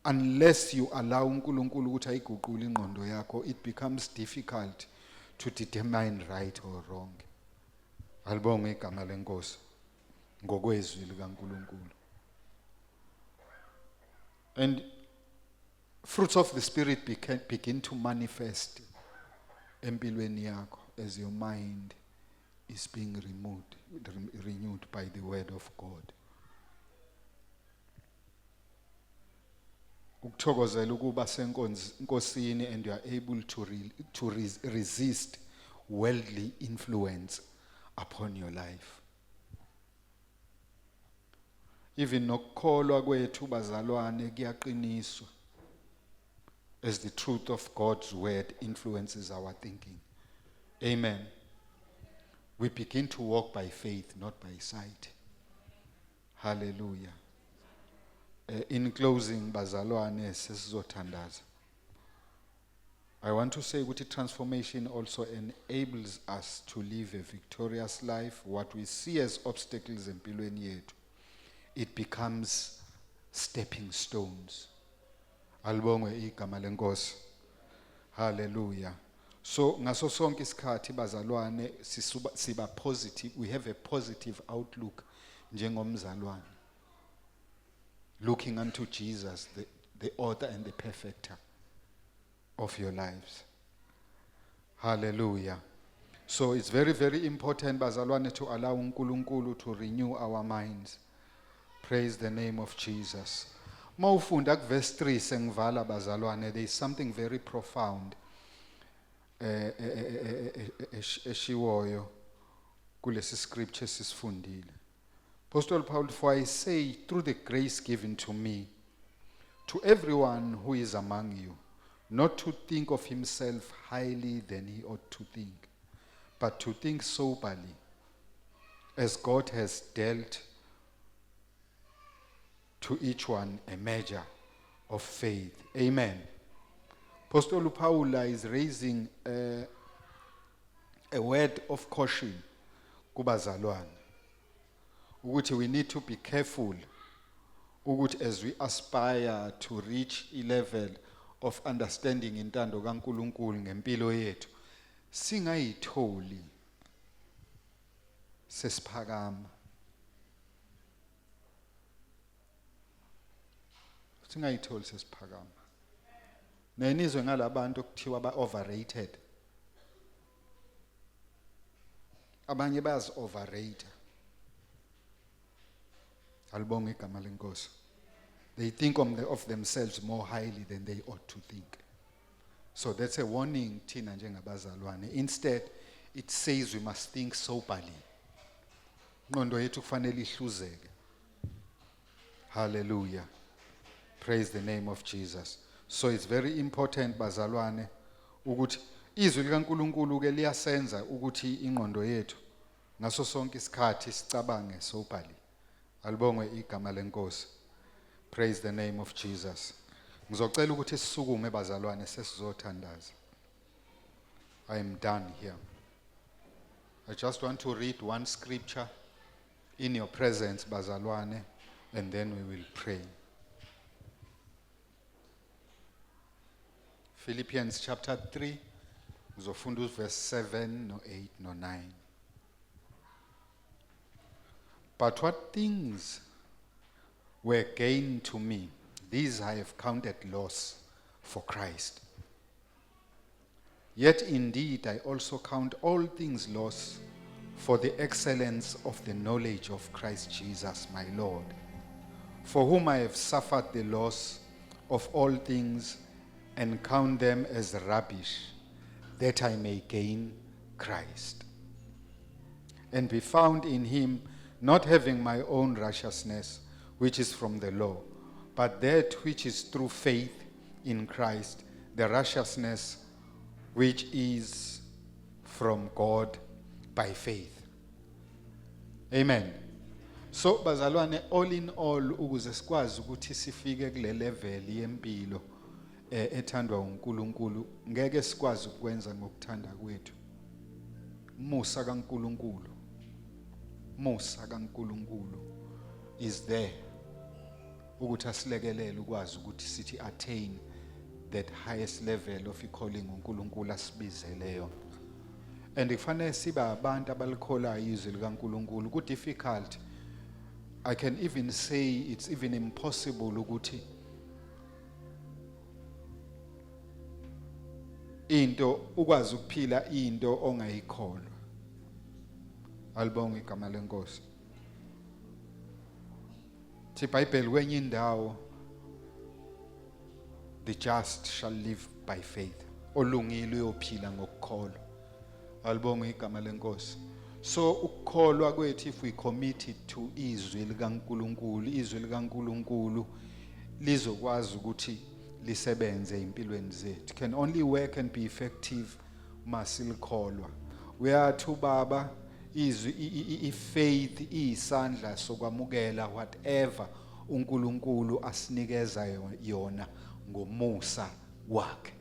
unless you allow uNkulunkulu ukuthi ayiguqule ingqondo yakho, it becomes difficult to determine right or wrong. Alibonge igama lenkosi ngokwezwi likaNkulunkulu. And fruits of the Spirit begin to manifest empilweni yakho as your mind is being renewed by the word of God. Ukuthokozela ukuba senkosini, and you are able to resist worldly influence upon your life. Even nokukholwa kwethu bazalwane kuyaqiniswa as the truth of God's word influences our thinking. Amen. We begin to walk by faith, not by sight. Hallelujah. In closing, bazalwane sesizothandaza. I want to say that transformation also enables us to live a victorious life. What we see as obstacles empilweni yethu, it becomes stepping stones. Alibongwe igama lenkosi. Hallelujah. So ngaso sonke isikhathi bazalwane siba positive, we have a positive outlook njengomzalwane, looking unto Jesus, the author and the perfecter of your lives. Hallelujah. So it's very, very important bazalwane to allow uNkulunkulu to renew our minds. Praise the name of Jesus. Mawufunda verse 3 sengivala bazalwane, there is something very profound eshiwoyo kulesi scripture sisifundile. Apostle Paul, for I say through the grace given to me, to everyone who is among you, not to think of himself highly than he ought to think, but to think soberly, as God has dealt to each one a measure of faith. Amen. Apostle Paul is raising a word of caution kubazalwane, ukuthi we need to be careful ukuthi as we aspire to reach a level of understanding intando kaNkulunkulu ngempilo yethu, singayitholi sesiphakama. Singayitholi sesiphakama. Nenizwe ngalabantu okuthiwa ba-overrated. Abanye bazi-overrate. Alibonge igama lenkosi. They think of themselves more highly than they ought to think. So that's a warning thina njengabazalwane. Instead, it says we must think soberly. Ingqondo yethu kufanele ihluzeke. Hallelujah. Praise the name of Jesus. So it's very important bazalwane ukuthi izwi likaNkulunkulu ke liyasenza ukuthi ingqondo yethu ngaso sonke isikhathi sicabange soberly. Alibongwe igama lenkosi. Praise the name of Jesus. Ngizocela ukuthi sisukume bazalwane sesizothandaza. I am done here. I just want to read one scripture in your presence bazalwane, and then we will pray. Philippians chapter 3, uzofunda verse 7, no 8, no 9. But what things were gain to me, these I have counted loss for Christ. Yet indeed I also count all things loss for the excellence of the knowledge of Christ Jesus my Lord, for whom I have suffered the loss of all things, and count them as rubbish, that I may gain Christ, and be found in him, not having my own righteousness, which is from the law, but that which is through faith in Christ, the righteousness which is from God by faith. Amen. So bazalwane, all in all, ukuze sikwazi ukuthi sifike kule level yempilo ethandwa uNkulunkulu, ngeke sikwazi ukwenza ngokuthanda kwethu. Musa kaNkulunkulu. Musa kaNkulunkulu is there ukuthi asilekelele ukwazi ukuthi sithi attain that highest level of calling uNkulunkulu asibizele yona. And kufanele sibe abantu abalikholayo izwi likaNkulunkulu. Ku difficult, I can even say it's even impossible ukuthi into ukwazi ukuphila into ongayikholwa. Alibonga igama lenkosi. iBhayibheli kwenye indawo, the just shall live by faith. Olungile uyophila ngokukholwa. Alibonga igama lenkosi. So ukukholwa kwethu, if we committed to izwi likaNkulunkulu, izwi likaNkulunkulu lizokwazi ukuthi lisebenze empilweni zethu. Can only work and be effective masilikholwa. We are to baba izwi faith isandla sokwamukela whatever uNkulunkulu asinikeza yona ngomusa wakhe.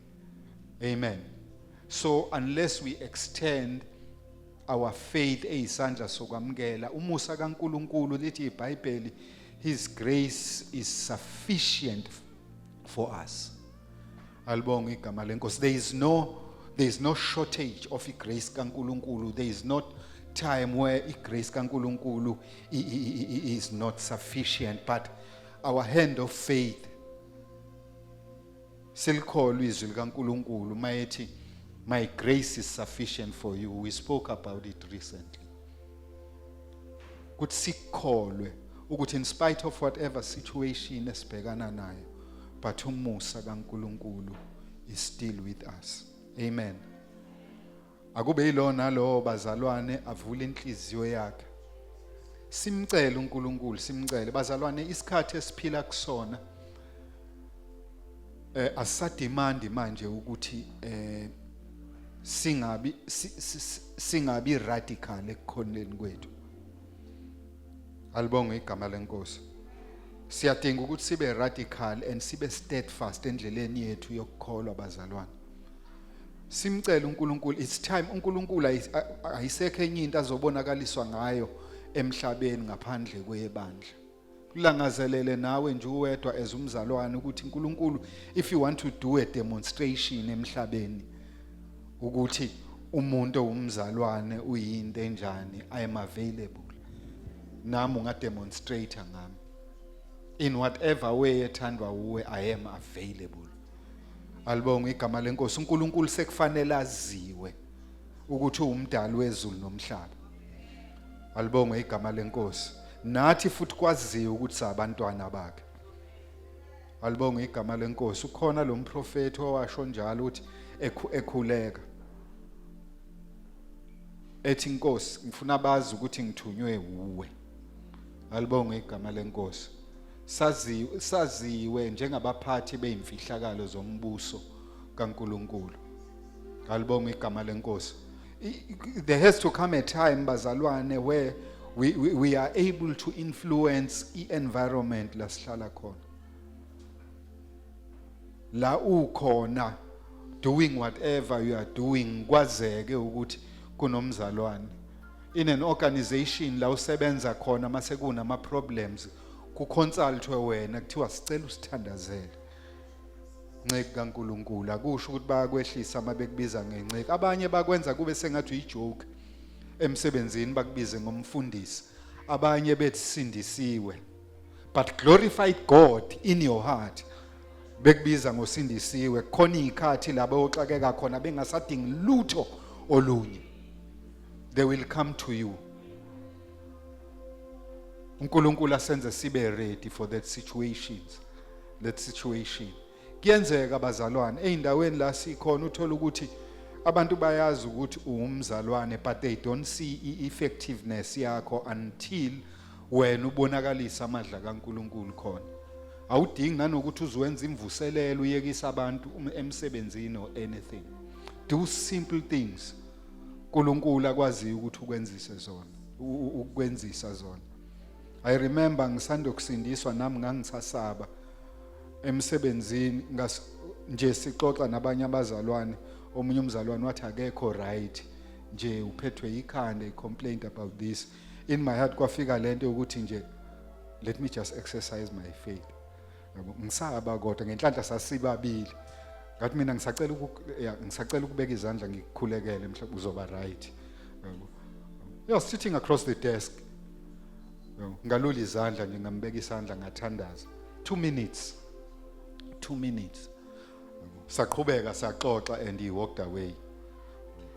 Amen. So unless we extend our faith isandla sokwamukela umusa kaNkulunkulu, lithi iBhayibheli, his grace is sufficient for us. Alibonga igama lenkosi. There is no shortage of grace kaNkulunkulu. There is not time where grace kaNkulunkulu is not sufficient, but our hand of faith silikholwa izwi likaNkulunkulu mayethi, my grace is sufficient for you. We spoke about it recently. Kuthi sikholwe ukuthi in spite of whatever situation esibhekana nayo, but umusa kaNkulunkulu is still with us. Amen. Akube yilona lo bazalwane avule inhliziyo yakhe. Simcele uNkulunkulu, simcele bazalwane, isikhathi esiphila kusona asademand manje ukuthi singabi radical ekukhoneni kwethu. Alibonga igama lenkosi. Siyadinga ukuthi sibe radical and sibe steadfast endleleni yethu yokukholwa bazalwane. Simcela uNkulunkulu, it's time. uNkulunkulu ayisekho enye into azobonakaliswa ngayo emhlabeni ngaphandle kwebandla. Kulangazelele nawe nje uwedwa as umzalwane ukuthi uNkulunkulu, if you want to do a demonstration emhlabeni ukuthi umuntu umzalwane uyinto enjani, I am available. Nami ungademonstrate ngami. In whatever way ethandwa uwe, I am available. Alibonga igama lenkosi. uNkulunkulu sekufanele aziwe ukuthi umdali wezulu nomhlaba. Alibonga igama lenkosi. Nathi futhi kwaziwe ukuthi sabantwana bakhe. Alibonga igama lenkosi. Ukhona lo mprofeti owasho njalo ukuthi ekhuleka ethi, Nkosi, ngifuna bazi ukuthi ngithunywe uwe. Alibonga igama lenkosi. Saziwe njengabaphathi beimfihlakalo zombuso kaNkulunkulu. Alibonga igama lenkosi. There has to come a time bazalwane where we are able to influence environment la sihlala khona. La ukhona doing whatever you are doing, kwazeke ukuthi kunomzalwane. In an organization la usebenza khona mase kunama problems, kuconsultwe wena kuthiwa sicela usithandazele. Nceke kaNkulunkulu akusho ukuthi bayakwehlisa mabekubiza ngenceke. Abanye bakwenza kube sengathi ijoke emsebenzini bakubize ngomfundisi. Abanye bethi sindisiwe. But glorified God in your heart. Bekubiza ngosindisiwe khona ikhathi labo oxakeka khona bengasadingi lutho olunye. They will come to you. uNkulunkulu asenze sibe ready for that situation. Kuyenzeka bazalwane eindaweni la sikhona uthola ukuthi abantu bayazi ukuthi umzalwane, but they don't see effectiveness yakho until wena ubonakalisa amadla kaNkulunkulu khona. Awudingi nanokuthi uzowenza imvuselelo uyekisa abantu emsebenzini or anything. Do simple things. uNkulunkulu akwazi ukuthi ukwenzisa zona. I remember ngisanda kusindiswa nami ngangisasaba emsebenzini nje sixoxa nabanye abazalwane, omunye umzalwane wathi akekho right nje uphethwe ikhanda complained about this. In my heart kwafika lento ukuthi nje let me just exercise my faith. Ngisaba kodwa ngenhlanhla sasibabili. Ngathi mina ngisacela ukubeka izandla ngikukhulekele mhlawumbe uzoba right. You're sitting across the desk. Ngalula izandla nje ngambeka isandla ngathandaza. 2 minutes. 2 minutes. Saqhubeka saxoxa and he walked away.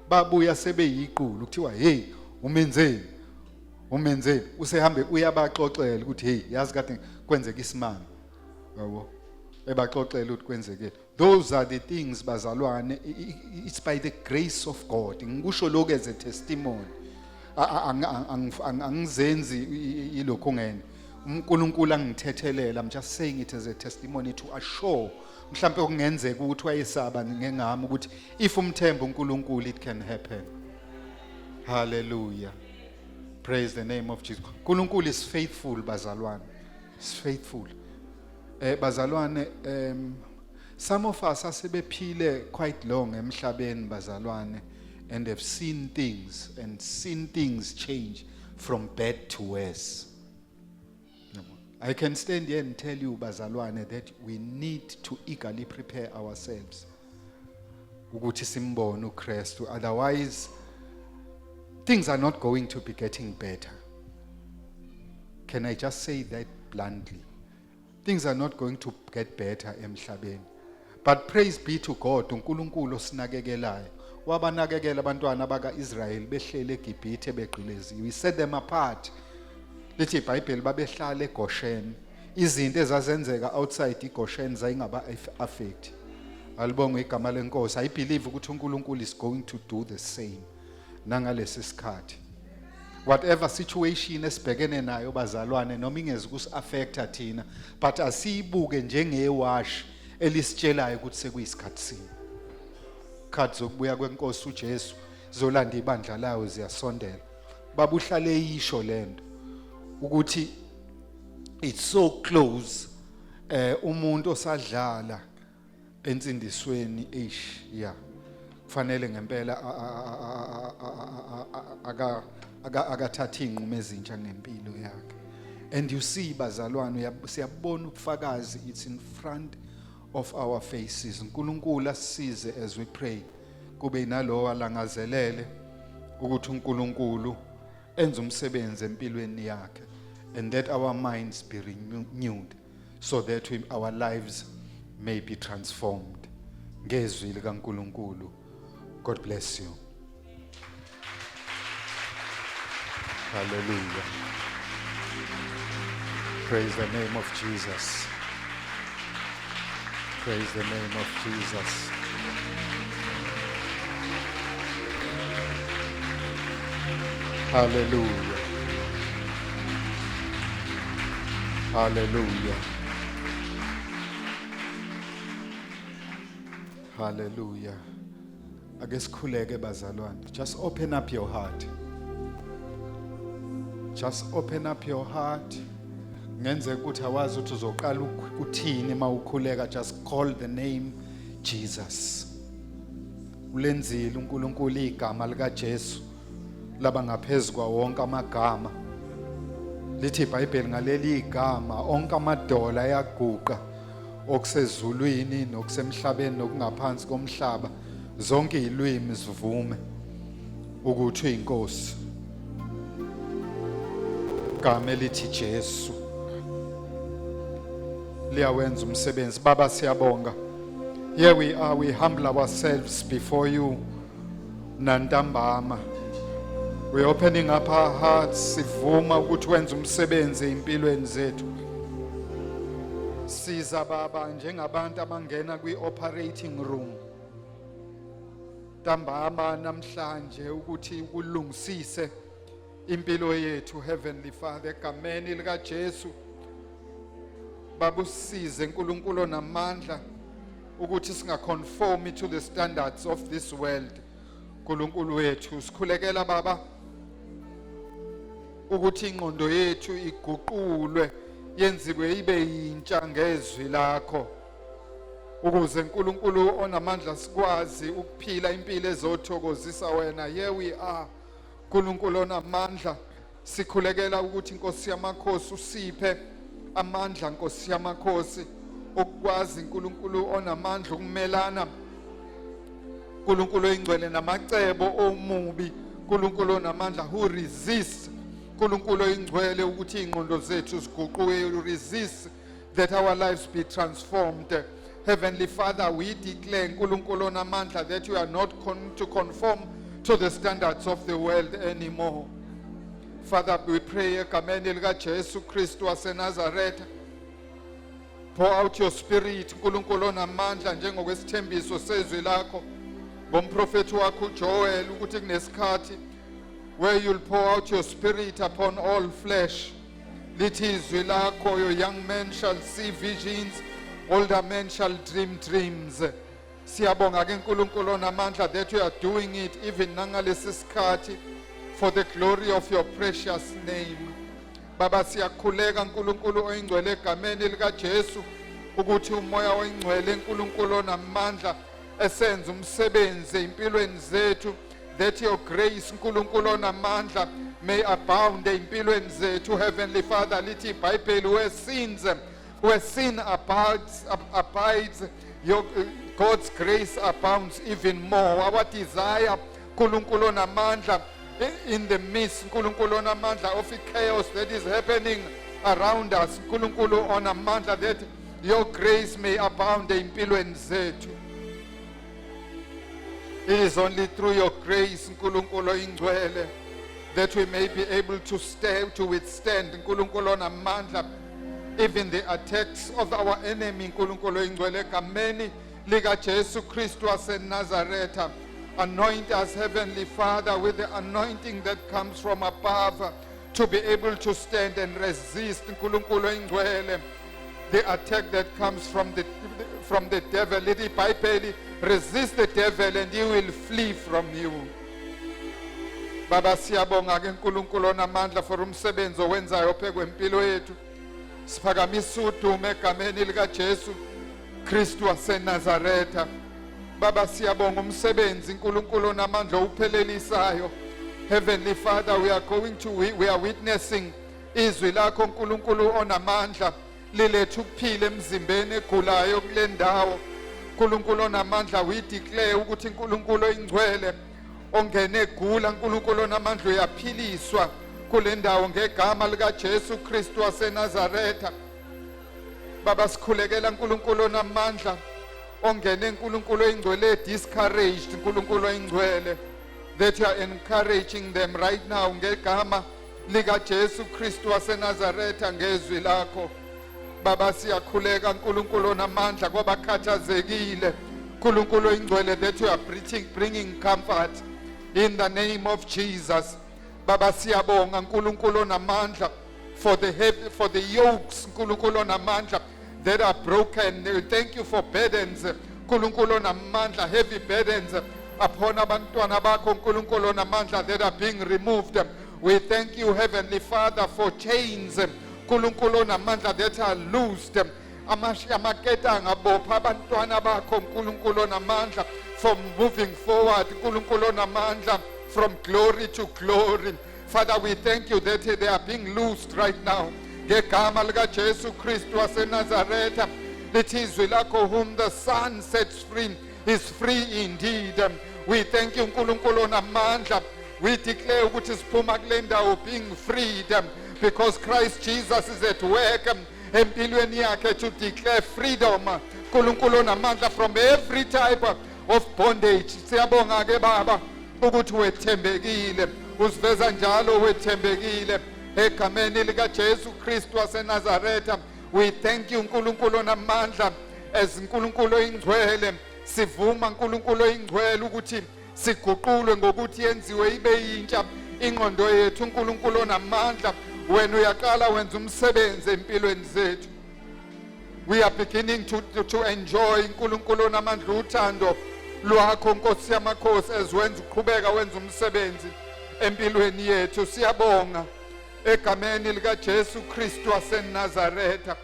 Babuya sebeyiqulu kuthiwa hey umenzeni usehambe uyabaxoxela ukuthi hey yazi kade kwenzeka isimanga. Yabo ebaxoxela ukuthi kwenzeke. Those are the things bazalwane, it's by the grace of God. Ngikusho lokho as a testimony. Angizenzi ilokho ngene. uNkulunkulu angithethelela. I'm just saying it as a testimony to assure mhlambe okungenzeka ukuthi wayesaba ngengami ukuthi if umthemba uNkulunkulu it can happen. Hallelujah. Praise the name of Jesus. uNkulunkulu is faithful bazalwane. Is faithful. Bazalwane, some of us asebephile quite long emhlabeni bazalwane and have seen things change from bad to worse. I can stand here and tell you bazalwane that we need to eagerly prepare ourselves ukuthi simbone uKristu, otherwise things are not going to be getting better. Can I just say that bluntly? Things are not going to get better emhlabeni. But praise be to God, uNkulunkulu osinakekelayo. Wabanakekela abantwana baka-Israyeli behlele eGibhithe begqileziwe. We set them apart. Lithi iBhayibheli babehlala eGoshen. Izinto ezazenzeka outside iGoshen zayingaba affect. Alibonga igama lenkosi. I believe ukuthi uNkulunkulu is going to do the same nangalesi sikhathi. Whatever situation esibhekene nayo bazalwane noma ingezi kusi-affecta thina, but asiyibuke njengewash elisitshelayo ukuthi sekuyisikhathi sini. Khathi zokubuya kwenkosi uJesu zolanda ibandla layo ziyasondela. Babuhlale yisho lento ukuthi it's so close. Umuntu osadlala ensindisweni kufanele ngempela akathatha inqumo ezintsha ngempilo yakhe. And you see bazalwane siyabona ubufakazi, it's in front of our faces. uNkulunkulu asisize as we pray. Kube nalowo alangazelele ukuthi uNkulunkulu enze umsebenzi empilweni yakhe, and that our minds be renewed so that our lives may be transformed. Ngezwi likaNkulunkulu. God bless you. Hallelujah. Praise the name of Jesus. Praise the name of Jesus. Hallelujah. Hallelujah. Hallelujah. Ake sikhuleke bazalwane. Just open up your heart. Just open up your heart. Ngenze ukuthi awazi ukuthi uzoqala ukuthini mawukhuleka. Just call the name Jesus. Ulenzile uNkulunkulu igama lika Jesu laba ngaphezukwa wonke amagama. Lithi iBhayibheli ngaleli igama onke amadola ayaguqa, okusezulwini nokusemhlabeni nokungaphansi komhlaba, zonke izilwimi zivume ukuthi uyinkosi. Igama elithi Jesu liyawenza umsebenzi. Baba siyabonga. Here we are, we humble ourselves before you nantambama. We're opening up our hearts. Sivuma ukuthi wenza umsebenzi empilweni zethu. Siza baba njengabantu abangena kwi-operating room. Ntambama namhlanje ukuthi ukulungisise impilo yethu, Heavenly Father, egameni lika Jesu. Babusize uNkulunkulu namandla ukuthi singaconform to the standards of this world. uNkulunkulu wethu sikhulekela baba ukuthi ingqondo yethu iguqulwe, yenziwe ibe yintsha ngezwi lakho. ukuze uNkulunkulu onamandla sikwazi ukuphila impilo ezothokozisa wena. Here we are, uNkulunkulu onamandla, sikhulekela ukuthi Nkosi yamakhosi usiphe amandla, Nkosi yamakhosi, ukwazi uNkulunkulu onamandla ukumelana uNkulunkulu oyingcwele namacebo omubi, uNkulunkulu onamandla who resists, uNkulunkulu oyingcwele ukuthi ingqondo zethu ziguquke, you resist that our lives be transformed. Heavenly Father, we declare uNkulunkulu onamandla that we are not to conform to the standards of the world anymore. Father, we pray egameni lika Jesu Kristu waseNazaretha, pour out your spirit uNkulunkulu onamandla njengokwesithembiso sezwi lakho ngomprofeti wakho uJoel ukuthi kunesikhathi where you'll pour out your spirit upon all flesh. Lithi izwi lakho, your young men shall see visions, older men shall dream dreams. Siyabonga ke uNkulunkulu onamandla that you are doing it even nangalesi sikhathi for the glory of your precious name. Baba, siyakhuleka uNkulunkulu oyingcwele egameni lika Jesu ukuthi umoya oyingcwele uNkulunkulu onamandla esenza umsebenzi empilweni zethu, that your grace uNkulunkulu onamandla may abound empilweni zethu. Heavenly Father, lithi iBhayibheli, where sin abides, your God's grace abounds even more. Our desire uNkulunkulu onamandla in the midst uNkulunkulu onamandla of the chaos that is happening around us, uNkulunkulu onamandla, that your grace may abound empilweni zethu. It is only through your grace uNkulunkulu oyingcwele that we may be able to withstand uNkulunkulu onamandla even the attacks of our enemy. uNkulunkulu oyingcwele egameni lika Jesu Kristu waseNazaretha, anoint us, Heavenly Father, with the anointing that comes from above to be able to stand and resist uNkulunkulu oyingcwele the attack that comes from the devil. Lithi iBhayibheli, resist the devil and he will flee from you. Baba, siyabonga ke uNkulunkulu onamandla for umsebenzi owenzayo phe kwempilo yethu. Siphakamisa udumo egameni lika Jesu Kristu waseNazaretha. Baba, siyabonga umsebenzi uNkulunkulu onamandla uphelelisayo. Heavenly Father, we are witnessing izwi lakho uNkulunkulu onamandla lilethu ukuphila emzimbeni egulayo kule ndawo. uNkulunkulu onamandla, we declare ukuthi uNkulunkulu oyingcwele ongene egula, uNkulunkulu onamandla uyaphiliswa kule ndawo ngegama lika Jesu Kristu waseNazaretha. Baba, sikhulekela uNkulunkulu onamandla ongene uNkulunkulu oyingcwele discouraged, uNkulunkulu oyingcwele, that you are encouraging them right now ngegama lika Jesu Kristu waseNazaretha ngezwi lakho. Baba, siyakhuleka uNkulunkulu onamandla kwabakhathazekile, uNkulunkulu oyingcwele, that you are bringing comfort in the name of Jesus. Baba, siyabonga uNkulunkulu onamandla for the yokes uNkulunkulu onamandla that are broken. Thank you for burdens uNkulunkulu onamandla, heavy burdens upon abantwana bakho uNkulunkulu onamandla that are being removed. We thank you, Heavenly Father, for chains uNkulunkulu onamandla that are loosed, amaketanga abopha abantwana bakho uNkulunkulu onamandla from moving forward, uNkulunkulu onamandla, from glory to glory. Father, we thank you that they are being loosed right now ngegama lika Jesu Kristu waseNazaretha. Lithi izwi lakho, whom the Son sets free is free indeed. We thank you uNkulunkulu onamandla. We declare ukuthi siphuma kule ndawo being freed because Christ Jesus is at work empilweni yakhe to declare freedom uNkulunkulu onamandla from every type of bondage. Siyabonga ke Baba ukuthi wethembekile, usiveza njalo wethembekile egameni lika Jesu Kristu waseNazaretha. We thank you uNkulunkulu onamandla, as uNkulunkulu oyingcwele sivuma uNkulunkulu oyingcwele ukuthi siguqulwe ngokuthi yenziwe ibe yintsha ingqondo yethu uNkulunkulu onamandla. Wena uyaqala wenza umsebenzi empilweni zethu. We are beginning to enjoy uNkulunkulu onamandla uthando lwakho Nkosi yamakhosi, as wenza uqhubeka wenza umsebenzi empilweni yethu. Siyabonga egameni lika Jesu Kristu waseNazaretha.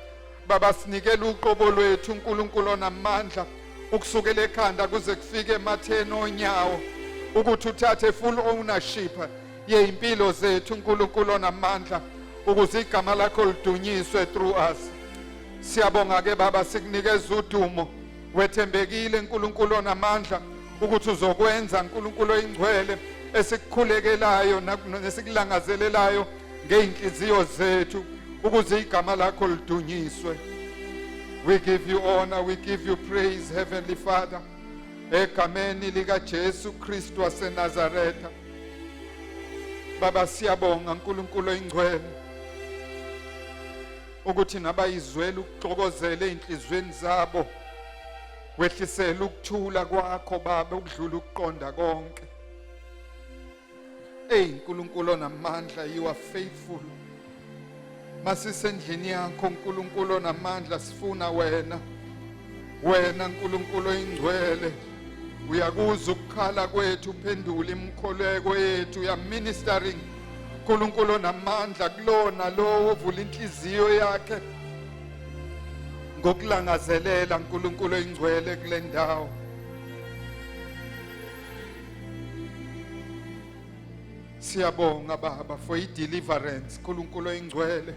Baba sinikele uqobo lwethu uNkulunkulu onamandla ukusukela ekhanda kuze kufike ematheni onyawo ukuthi uthathe full ownership yeimpilo zethu uNkulunkulu onamandla ukuze igama lakho lidunyiswe through us. Siyabonga ke Baba sikunikeza udumo wethembekile uNkulunkulu onamandla ukuthi uzokwenza uNkulunkulu oyingcwele esikukhulekelayo nesikulangazelelayo ngeinhliziyo zethu ukuze igama lakho lidunyiswe. We give you honor, we give you praise, Heavenly Father. Egameni lika Jesu Kristu waseNazaretha. Baba siyabonga uNkulunkulu oyingcwele ukuthi nabayizwela ukuxokozela einhlizweni zabo wehlisela ukuthula kwakho Baba ukudlula ukuqonda konke. Unkulunkulu onamandla, you are faithful. Masisendlini yakho uNkulunkulu onamandla sifuna wena uNkulunkulu oyingcwele uyakuzwa ukukhala kwethu uphendula imkholeko yethu ya ministering uNkulunkulu onamandla kulona lo ovula inhliziyo yakhe ngokulangazelela uNkulunkulu oyingcwele kule ndawo. Siyabonga Baba for deliverance uNkulunkulu oyingcwele.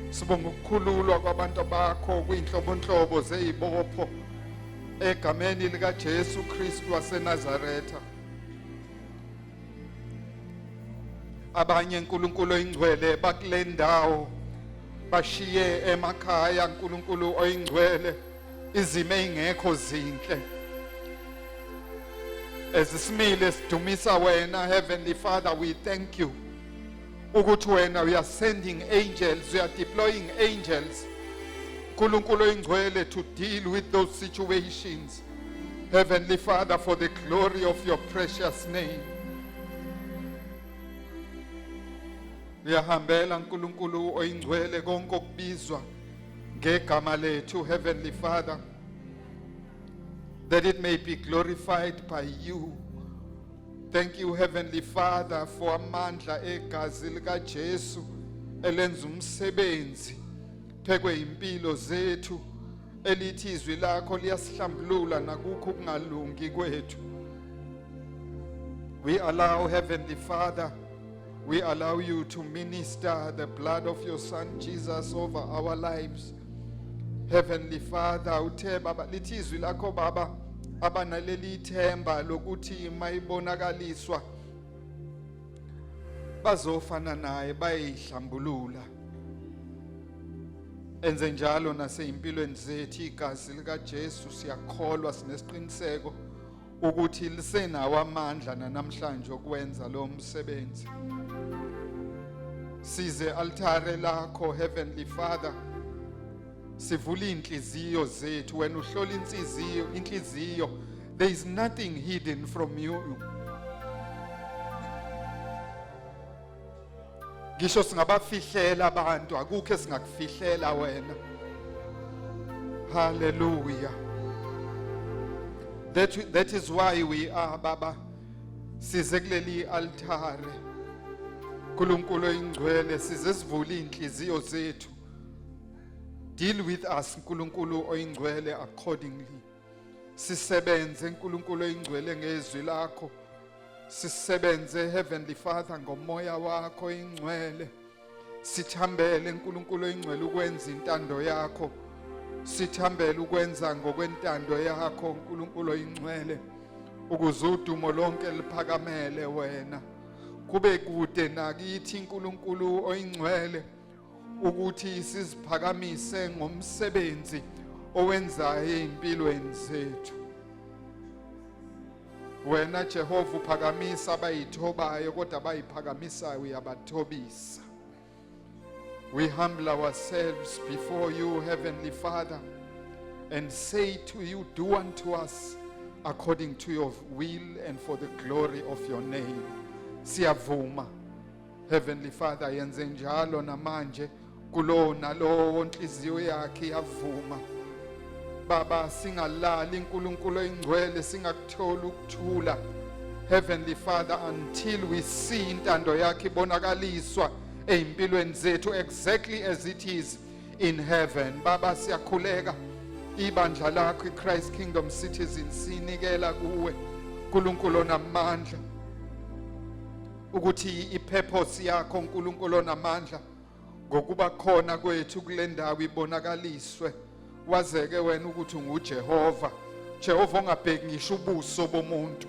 Sibonga ukukhululwa kwabantu bakho kwinhlobonhlobo zezibopho egameni lika Jesu Kristu waseNazaretha. Abanye uNkulunkulu oyingcwele bakule ndawo bashiye emakhaya uNkulunkulu oyingcwele izimo ezingekho zinhle. Ezisimile sidumisa wena Heavenly Father, we thank you ukuthi wena we are sending angels, we are deploying angels uNkulunkulu oyingcwele to deal with those situations, Heavenly Father, for the glory of your precious name. Uyahambela uNkulunkulu oyingcwele konke okubizwa ngegama lethu, Heavenly Father, that it may be glorified by you. Thank you, Heavenly Father, for amandla egazi lika Jesu elenza umsebenzi phekwe impilo zethu elithi izwi lakho liyasihlambulula nakukho kungalungi kwethu. We allow, Heavenly Father, we allow you to minister the blood of your Son Jesus over our lives. Heavenly Father, uthe Baba lithi izwi lakho Baba abanaleli ithemba lokuthi mayibonakaliswa bazofana naye bayihlambulula. Enze njalo naseimpilweni zethu igazi lika Jesu siyakholwa sinesiqiniseko ukuthi lisenawo amandla namhlanje okwenza lo msebenzi. Size altare lakho, Heavenly Father, sivula inhliziyo zethu wena uhlola inhliziyo. There is nothing hidden from you. Ngisho singabafihlela abantu akukho esingakufihlela wena. Hallelujah. That is why we are Baba size kuleli altare uNkulunkulu oyingcwele size sivula inhliziyo zethu. Deal with us uNkulunkulu oyingcwele accordingly. Sisebenze uNkulunkulu oyingcwele ngezwi lakho. Sisebenze, Heavenly Father, ngomoya wakho oyingcwele. Sithambele uNkulunkulu oyingcwele ukwenza intando yakho. Sithambele ukwenza ngokwentando yakho uNkulunkulu oyingcwele ukuze udumo lonke liphakamele wena. Kube kude nakithi uNkulunkulu oyingcwele ukuthi siziphakamise ngomsebenzi owenzayo empilweni zethu. Wena Jehova uphakamisa abayithobayo kodwa abayiphakamisayo uyabathobisa. We humble ourselves before you, Heavenly Father, and say to you, do unto us according to your will and for the glory of your name. Siyavuma, Heavenly Father, yenze njalo namanje kulo nalo inhliziyo yakhe yavuma. Baba singalali uNkulunkulu oyingcwele singakuthola ukuthula, Heavenly Father, until we see intando yakhe ibonakaliswa ey'mpilweni zethu exactly as it is in heaven. Baba siyakhuleka ibandla lakho iChrist Kingdom Citizens sinikela kuwe uNkulunkulu onamandla ukuthi ipurpose yakho uNkulunkulu onamandla ngokuba khona kwethu kule ndawo ibonakaliswe. Wazeke wena ukuthi unguJehova. Jehova ongabheki ngisho ubuso bomuntu.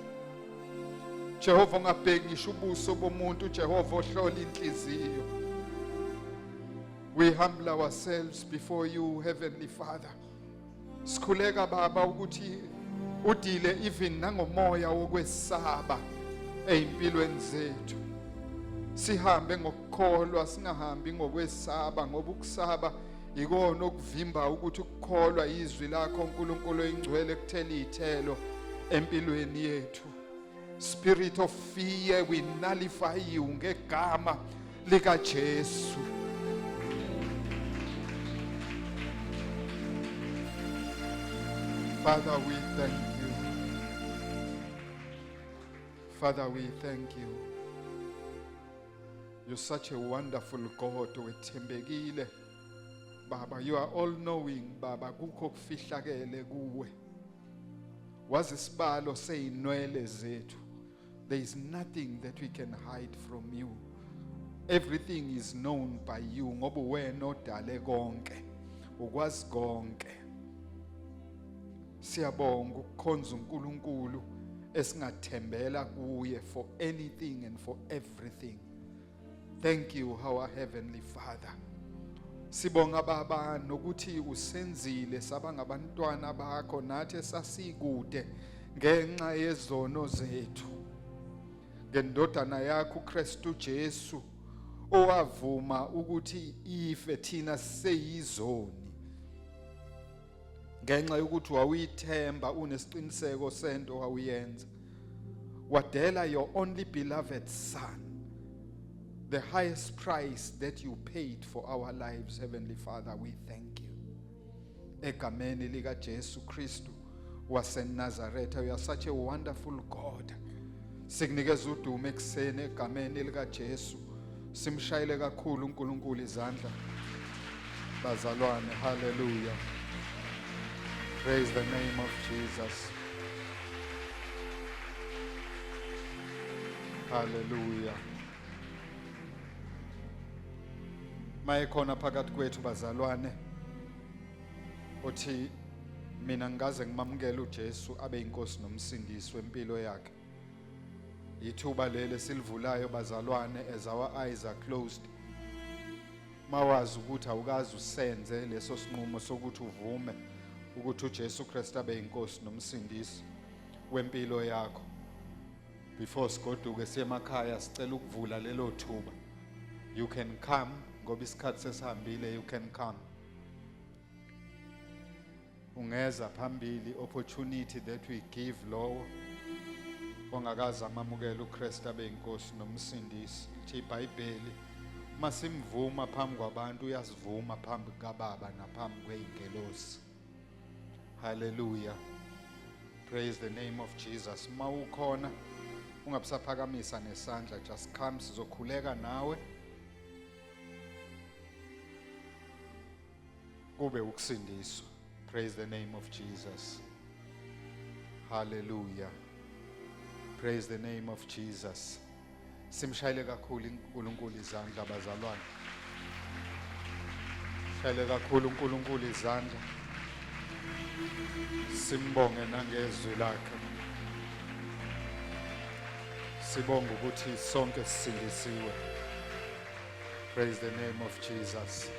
Jehova ongabheki ngisho ubuso bomuntu, Jehova ohlola inhliziyo. We humble ourselves before you, Heavenly Father. Sikhuleka Baba ukuthi udile even nangomoya wokwesaba ezimpilweni zethu. Sihambe ngokukholwa singahambi ngokwesaba, ngoba ukusaba ikona okuvimba ukuthi ukukholwa izwi lakho uNkulunkulu oyingcwele kuthela izithelo empilweni yethu. Spirit of fear, we nullify you ngegama lika Jesu. Father, we thank you. Father, we thank you. You're such a wonderful God. Wethembekile Baba, you are all knowing Baba, kukho kufihlakele kuwe. Wazi isibalo seyinwele zethu. There is nothing that we can hide from you. Everything is known by you ngoba wena odale konke, ukwazi konke. Siyabonga ukukhonza uNkulunkulu esingathembela kuye for anything and for everything. Thank you, our Heavenly Father. Sibonga Baba nokuthi usenzile saba ngabantwana bakho nathi sasikude ngenxa yezono zethu. Ngendodana yakho uKristu Jesu owavuma ukuthi ife thina seyizoni. Ngenxa yokuthi wawuyithemba unesiqiniseko sento wawuyenza. Wadela your only beloved son, the highest price that you paid for our lives, Heavenly Father, we thank you. Egameni lika Jesu Kristu waseNazaretha, you are such a wonderful God. Sikunikeza udumo ekuseni egameni lika Jesu. Simshayile kakhulu uNkulunkulu izandla. Bazalwane, hallelujah. Praise the name of Jesus. Hallelujah. Mayekhona phakathi kwethu bazalwane uthi mina ngikaze ngimamukele uJesu abe inkosi nomsindisi wempilo yakhe. Ithuba lele silivulayo bazalwane as our eyes are closed. Mawazi ukuthi awukazi usenze leso sinqumo sokuthi uvume ukuthi uJesu Kristu abe inkosi nomsindisi wempilo yakho. Before sigoduke siye emakhaya sicela ukuvula lelo thuba. You can come ngoba isikhathi sesihambile, you can come. Ungeza phambili opportunity that we give lowo ongakazi amamukela uKristu abe inkosi nomsindisi. Ithi iBhayibheli masimvuma phambi kwabantu uyasivuma phambi kaBaba naphambi kweingelosi. Hallelujah. Praise the name of Jesus. Mawukhona ungabusaphakamisa nesandla, just come sizokhuleka nawe. Kube ukusindiswa. Praise the name of Jesus. Hallelujah. Praise the name of Jesus. Simshayile kakhulu uNkulunkulu izandla bazalwane. Shayile kakhulu uNkulunkulu izandla. Simbonge nangezwi lakhe. Sibonga ukuthi sonke sisindisiwe. Praise the name of Jesus.